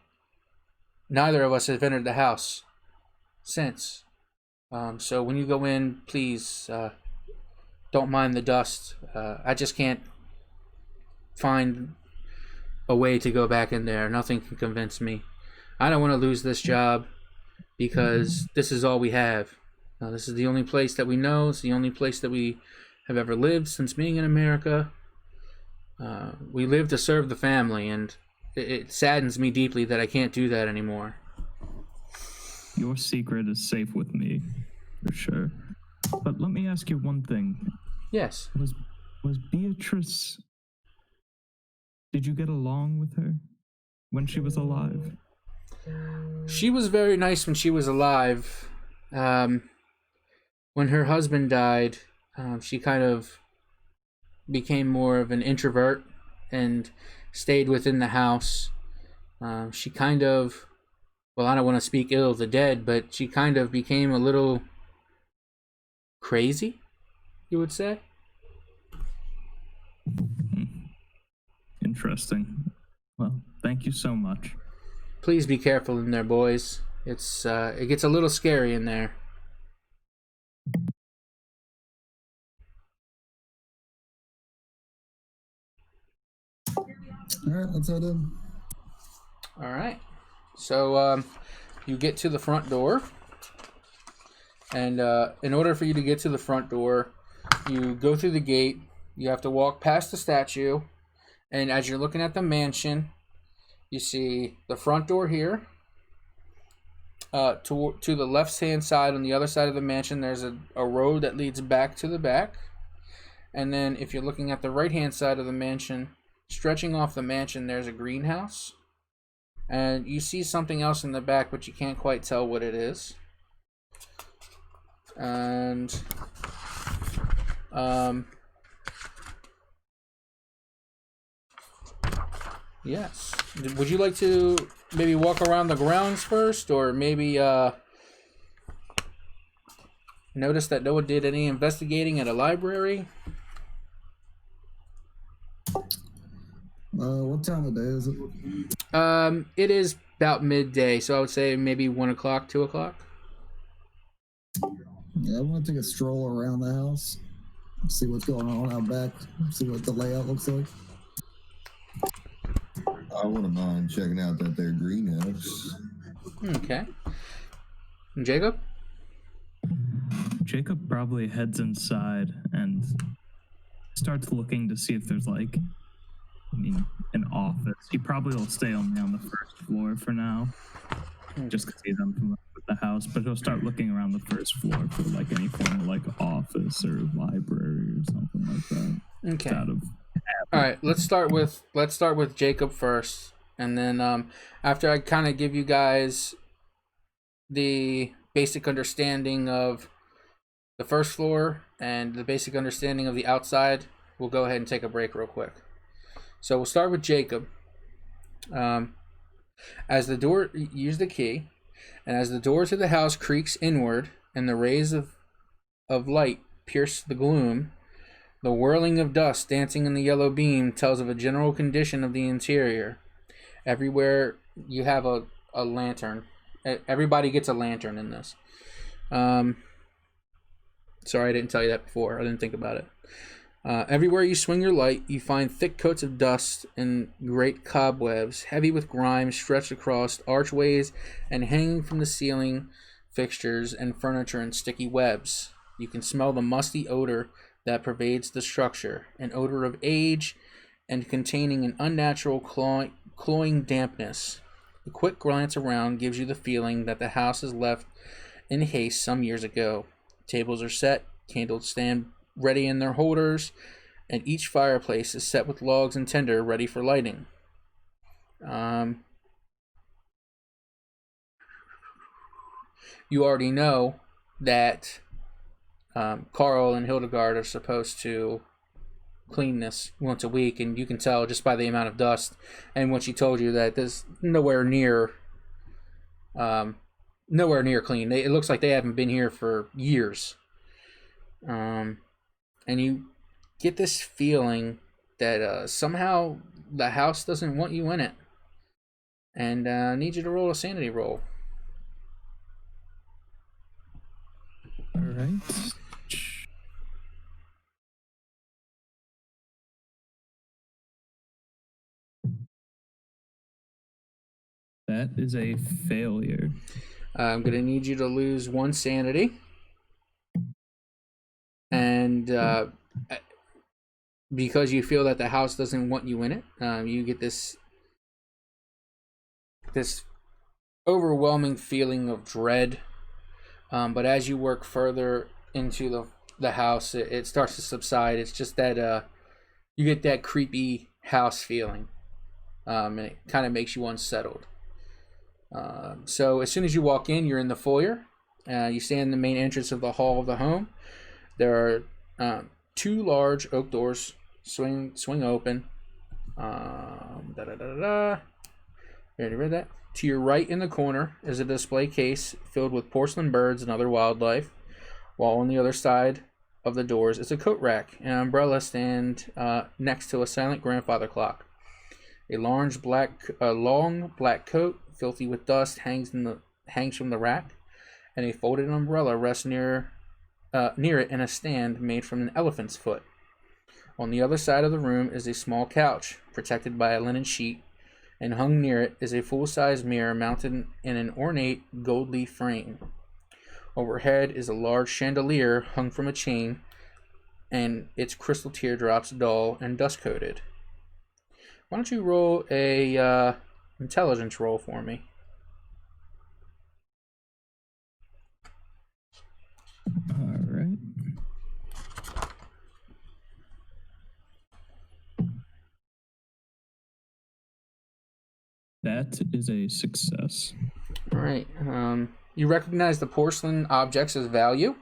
neither of us have entered the house since. So when you go in, please don't mind the dust. I just can't find a way to go back in there. Nothing can convince me. I don't want to lose this job because this is all we have. This is the only place that we know. It's the only place that we have ever lived since being in America. We live to serve the family, and it saddens me deeply that I can't do that anymore. Your secret is safe with me, for sure. But let me ask you one thing. Yes. Was Beatrice... Did you get along with her when she was alive? She was very nice when she was alive. When her husband died, she kind of became more of an introvert and stayed within the house. She kind of, well, I don't want to speak ill of the dead, but she kind of became a little crazy, you would say. Interesting. Well, thank you so much. Please be careful in there, boys. It gets a little scary in there. All right, let's head in. All right. So you get to the front door. And in order for you to get to the front door, you go through the gate. You have to walk past the statue. And as you're looking at the mansion, you see the front door here. To the left-hand side, on the other side of the mansion, there's a road that leads back to the back. And then if you're looking at the right-hand side of the mansion, stretching off the mansion, there's a greenhouse. And you see something else in the back, but you can't quite tell what it is. And yes. Would you like to maybe walk around the grounds first, or maybe notice that no one did any investigating at a library? What time of day is it? It is about midday, so I would say maybe 1 o'clock, 2 o'clock. Yeah, I want to take a stroll around the house, see what's going on out back, see what the layout looks like. I wouldn't mind checking out that there greenhouse. Okay. And Jacob? Jacob probably heads inside and starts looking to see if there's an office. He probably will stay only on the first floor for now, just because he's unfamiliar with the house. But he'll start looking around the first floor for any form of office or library or something like that. Okay. All right. Let's start with Jacob first, and then after I kind of give you guys the basic understanding of the first floor and the basic understanding of the outside, we'll go ahead and take a break real quick. So we'll start with Jacob. As the door, use the key, and as the door to the house creaks inward and the rays of light pierce the gloom, the whirling of dust dancing in the yellow beam tells of a general condition of the interior. Everywhere you have a lantern. Everybody gets a lantern in this. Sorry, I didn't tell you that before. I didn't think about it. Everywhere you swing your light, you find thick coats of dust and great cobwebs, heavy with grime, stretched across archways and hanging from the ceiling fixtures and furniture in sticky webs. You can smell the musty odor that pervades the structure, an odor of age and containing an unnatural cloying dampness. A quick glance around gives you the feeling that the house is left in haste some years ago. Tables are set, candles stand ready in their holders, and each fireplace is set with logs and tinder ready for lighting. You already know that Carl and Hildegard are supposed to clean this once a week, and you can tell just by the amount of dust. And when she told you that there's nowhere near clean. It looks like they haven't been here for years. And you get this feeling that somehow the house doesn't want you in it. And I need you to roll a sanity roll. All right. That is a failure. I'm going to need you to lose 1 sanity. And because you feel that the house doesn't want you in it, you get this overwhelming feeling of dread. But as you work further into the house, it starts to subside. It's just that you get that creepy house feeling. And it kind of makes you unsettled. So as soon as you walk in, you're in the foyer. You stand in the main entrance of the hall of the home. There are 2 large oak doors swing open. You already read that? To your right in the corner is a display case filled with porcelain birds and other wildlife, while on the other side of the doors is a coat rack and an umbrella stand next to a silent grandfather clock. A long black coat, filthy with dust, hangs from the rack, and a folded umbrella rests near it in a stand made from an elephant's foot. On the other side of the room is a small couch, protected by a linen sheet, and hung near it is a full-size mirror mounted in an ornate gold leaf frame. Overhead is a large chandelier hung from a chain, and its crystal teardrops dull and dust-coated. Why don't you roll a intelligence roll for me? All right. That is a success. All right. You recognize the porcelain objects as value,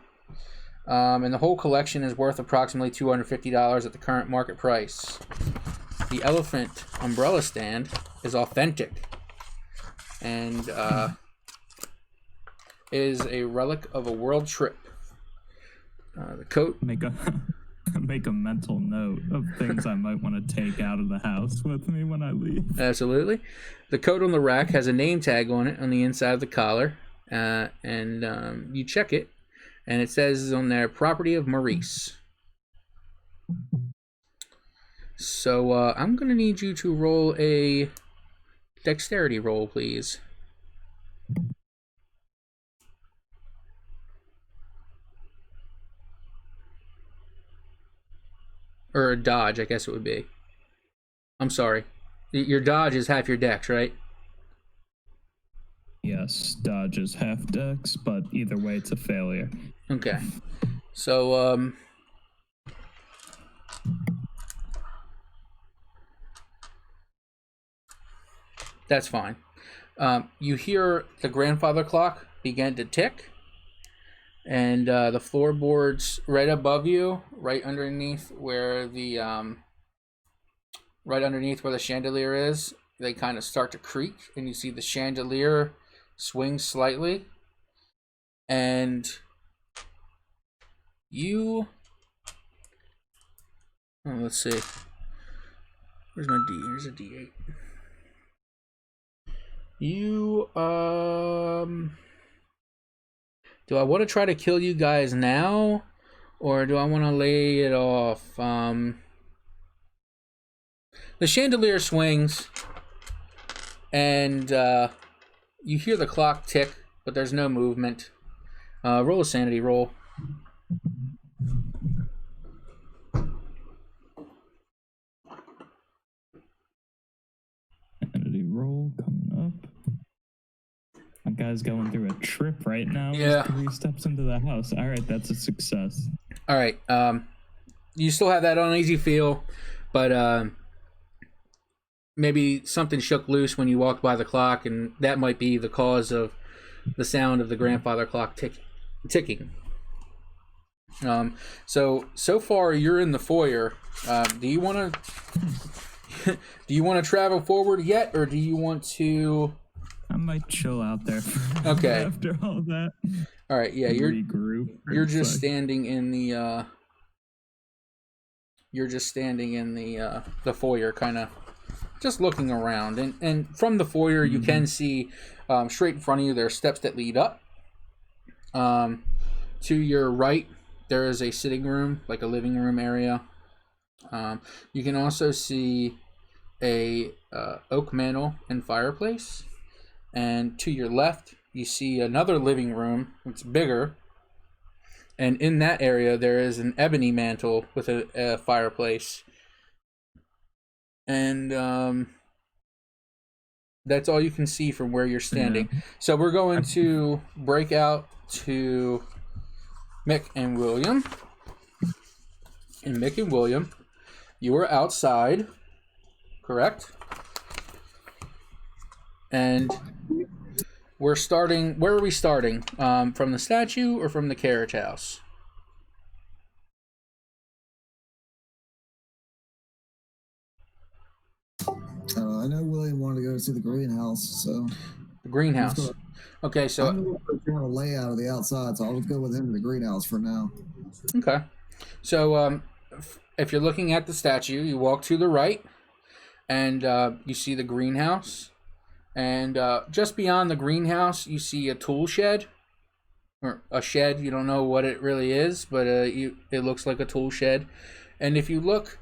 and the whole collection is worth approximately $250 at the current market price. The elephant umbrella stand is authentic and is a relic of a world trip. The coat... Make a mental note of things I might want to take out of the house with me when I leave. Absolutely. The coat on the rack has a name tag on it on the inside of the collar, and you check it, and it says on there, property of Maurice. So I'm going to need you to roll a dexterity roll, please. Or a dodge, I guess it would be. I'm sorry. Your dodge is half your dex, right? Yes, dodge is half dex, but either way, it's a failure. Okay. So, that's fine. You hear the grandfather clock begin to tick, and the floorboards right above you, right underneath where the chandelier is, they kind of start to creak, and you see the chandelier swing slightly, and you... Oh, let's see. Where's my D? Here's a D8. You, do I want to try to kill you guys now, or do I want to lay it off? The chandelier swings, and you hear the clock tick, but there's no movement. Roll a sanity roll. Sanity roll coming up. My guy's going through a trip right now. Yeah. He's 3 steps into the house. All right, that's a success. All right. You still have that uneasy feel, but maybe something shook loose when you walked by the clock, and that might be the cause of the sound of the grandfather clock ticking. ticking. So far you're in the foyer. Do you want to travel forward yet, or do you want to? I might chill out there. Okay. After all that. All right. Yeah, regroup. You're just standing in the. You're just standing in the foyer, kind of just looking around, and from the foyer you can see straight in front of you there are steps that lead up. To your right there is a sitting room, like a living room area. You can also see a oak mantel and fireplace, and to your left you see another living room. It's bigger, and in that area there is an ebony mantel with a fireplace, and that's all you can see from where you're standing. Yeah. So we're going to break out to Mick and William. And Mick and William, you are outside, correct? And we're starting. Where are we starting? From the statue or from the carriage house? I know William wanted to go see the greenhouse, so. The greenhouse. Okay, so I'm going to lay out of the outside, so I'll just go with him to the greenhouse for now. Okay, so if you're looking at the statue, you walk to the right, and you see the greenhouse, and just beyond the greenhouse, you see a tool shed, or a shed. You don't know what it really is, but it looks like a tool shed. And if you look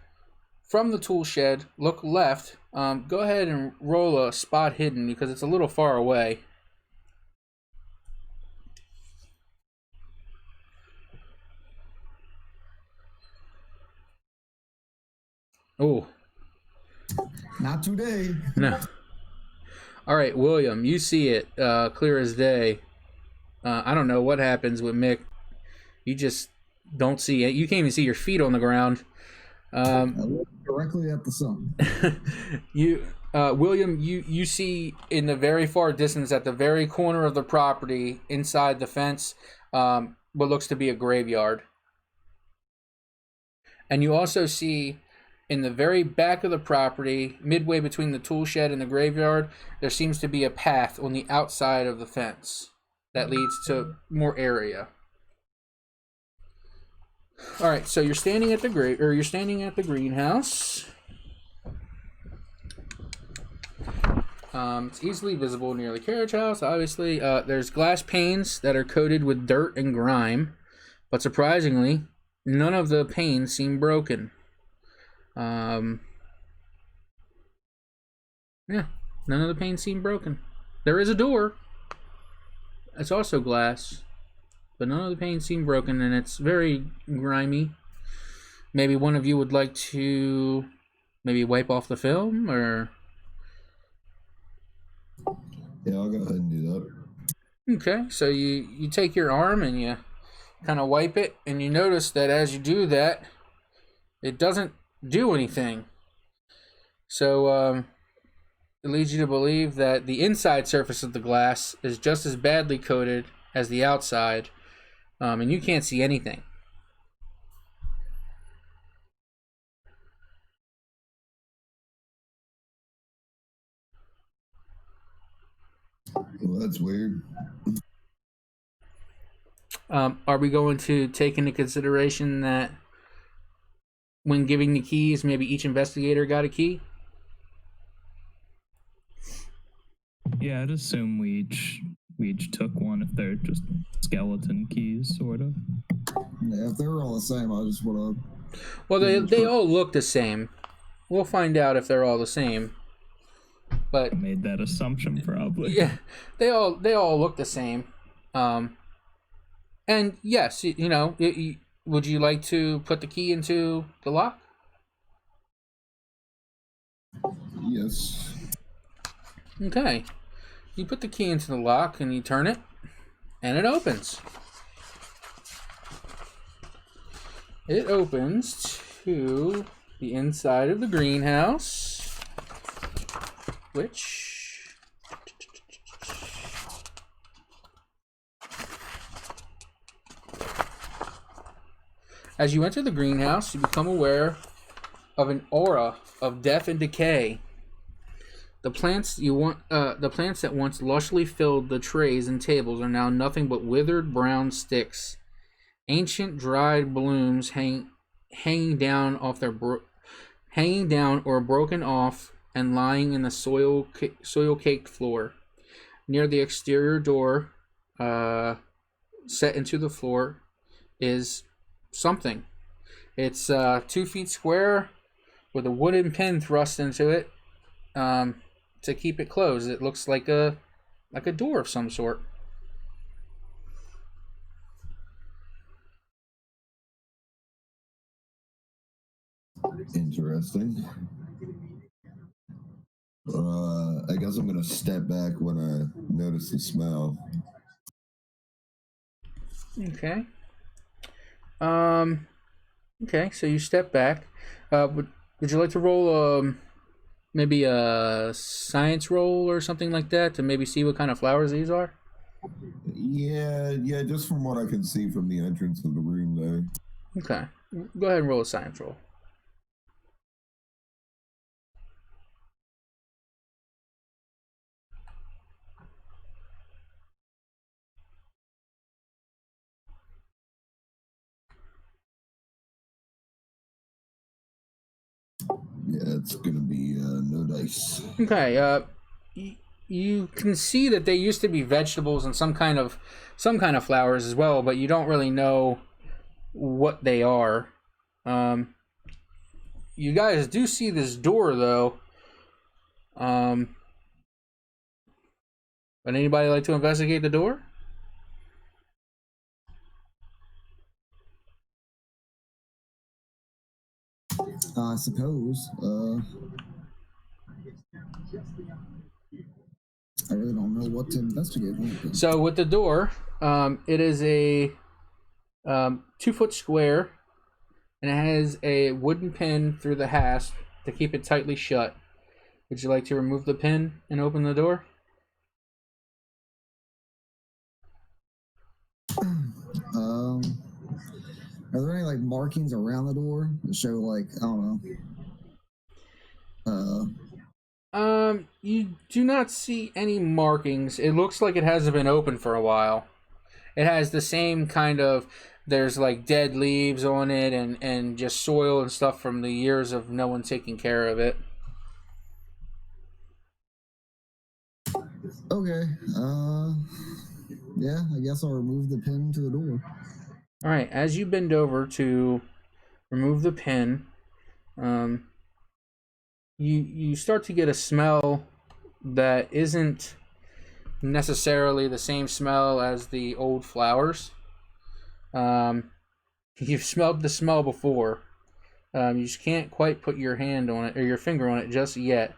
from the tool shed, look left. Go ahead and roll a spot hidden because it's a little far away. Oh. Not today. No. All right, William, you see it clear as day. I don't know what happens with Mick. You just don't see it. You can't even see your feet on the ground. I look directly at the sun. William, you see in the very far distance, at the very corner of the property, inside the fence, what looks to be a graveyard. And you also see in the very back of the property, midway between the tool shed and the graveyard, there seems to be a path on the outside of the fence that leads to more area. All right, so you're standing at the greenhouse. It's easily visible near the carriage house. Obviously, there's glass panes that are coated with dirt and grime, but surprisingly, none of the panes seem broken. Yeah, none of the panes seem broken. There is a door. It's also glass, but none of the panes seem broken, and it's very grimy. Maybe one of you would like to maybe wipe off the film, or... Yeah, I'll go ahead and do that. Okay, so you take your arm and you kind of wipe it, and you notice that as you do that, it doesn't do anything. So it leads you to believe that the inside surface of the glass is just as badly coated as the outside, and you can't see anything. Well, that's weird. Are we going to take into consideration that when giving the keys, maybe each investigator got a key? Yeah, I'd assume we each took one if they're just skeleton keys, sort of. Yeah, if they're all the same, I just want to... Well, they all look the same. We'll find out if they're all the same. But I made that assumption, probably. Yeah, they all look the same. And yes, you know, would you like to put the key into the lock? Yes. Okay. You put the key into the lock and you turn it, and it opens. It opens to the inside of the greenhouse, which... As you enter the greenhouse, you become aware of an aura of death and decay. The plants that once lushly filled the trays and tables are now nothing but withered brown sticks. Ancient dried blooms hanging down or broken off and lying in the soil-caked floor. Near the exterior door, set into the floor, is something. It's 2 feet square with a wooden pin thrust into it to keep it closed. It looks like a door of some sort. Interesting. I guess I'm gonna step back when I notice the smell. Okay. Okay, so you step back. Would you like to roll maybe a science roll or something like that to maybe see what kind of flowers these are? Yeah, just from what I can see from the entrance of the room there. Okay. Go ahead and roll a science roll. Yeah, it's gonna be no dice. Okay, you can see that they used to be vegetables and some kind of flowers as well, but you don't really know what they are. You guys do see this door though. Would anybody like to investigate the door? I suppose. I really don't know what to investigate. So with the door, it is a 2-foot square, and it has a wooden pin through the hasp to keep it tightly shut. Would you like to remove the pin and open the door? Are there any like markings around the door that show like I don't know? You do not see any markings. It looks like it hasn't been open for a while. It has the same kind of, there's like dead leaves on it and just soil and stuff from the years of no one taking care of it. Okay. Yeah, I guess I'll remove the pin to the door. All right, as you bend over to remove the pin, you start to get a smell that isn't necessarily the same smell as the old flowers. You've smelled the smell before. You just can't quite put your hand on it or your finger on it just yet.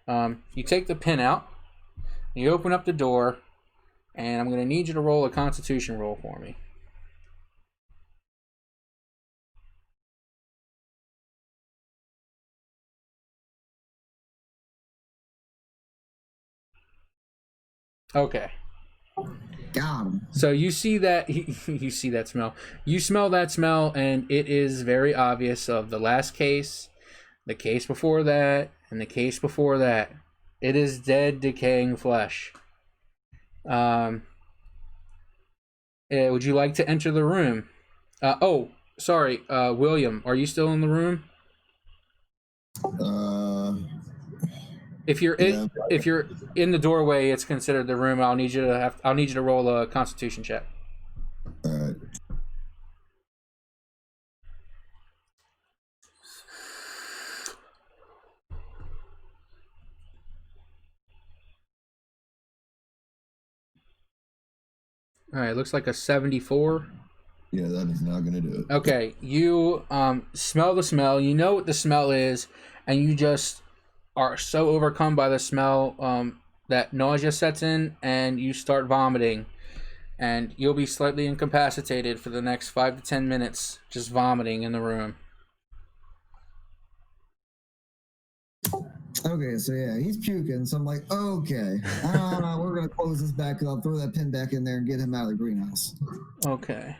You take the pin out, you open up the door, and I'm going to need you to roll a Constitution roll for me. Okay. Got him. So you see that you see that smell. You smell that smell, and it is very obvious of the last case, the case before that, and the case before that. It is dead, decaying flesh. Would you like to enter the room? Sorry, William. Are you still in the room? If you're in the doorway, it's considered the room. I'll need you to roll a Constitution check. All right. All right, looks like a 74. Yeah, that is not gonna do it. Okay, you smell the smell. You know what the smell is, and you just are so overcome by the smell that nausea sets in, and you start vomiting. And you'll be slightly incapacitated for the next 5 to 10 minutes, just vomiting in the room. Okay, so yeah, he's puking. So I'm like, okay, we're gonna close this back up, throw that pin back in there, and get him out of the greenhouse. Okay.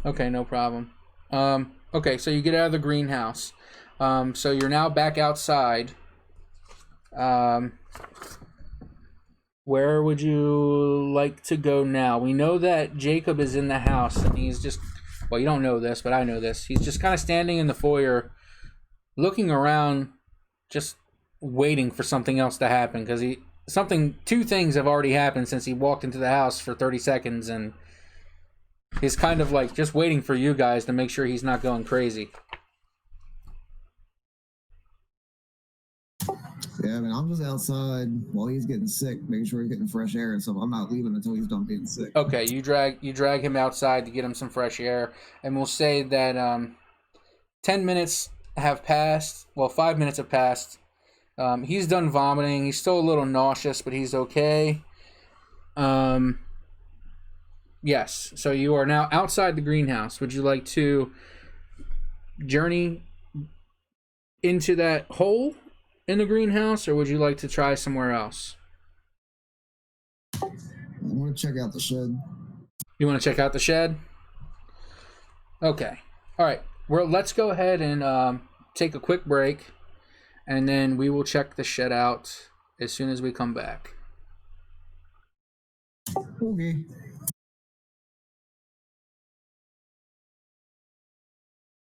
Okay, no problem. Okay, so you get out of the greenhouse. So you're now back outside. Where would you like to go now? We know that Jacob is in the house, and he's just, well, you don't know this, but I know this. He's just kind of standing in the foyer, looking around, just waiting for something else to happen, because two things have already happened since he walked into the house for 30 seconds, and he's kind of like just waiting for you guys to make sure he's not going crazy. Yeah, I mean, I'm just outside while he's getting sick, making sure he's getting fresh air and stuff. I'm not leaving until he's done being sick. Okay, you drag him outside to get him some fresh air, and we'll say that 10 minutes have passed. Well, 5 minutes have passed. He's done vomiting. He's still a little nauseous, but he's okay. Yes, so you are now outside the greenhouse. Would you like to journey into that hole in the greenhouse, or would you like to try somewhere else? I want to check out the shed. You want to check out the shed? Okay. All right. Well, let's go ahead and take a quick break, and then we will check the shed out as soon as we come back. Okay.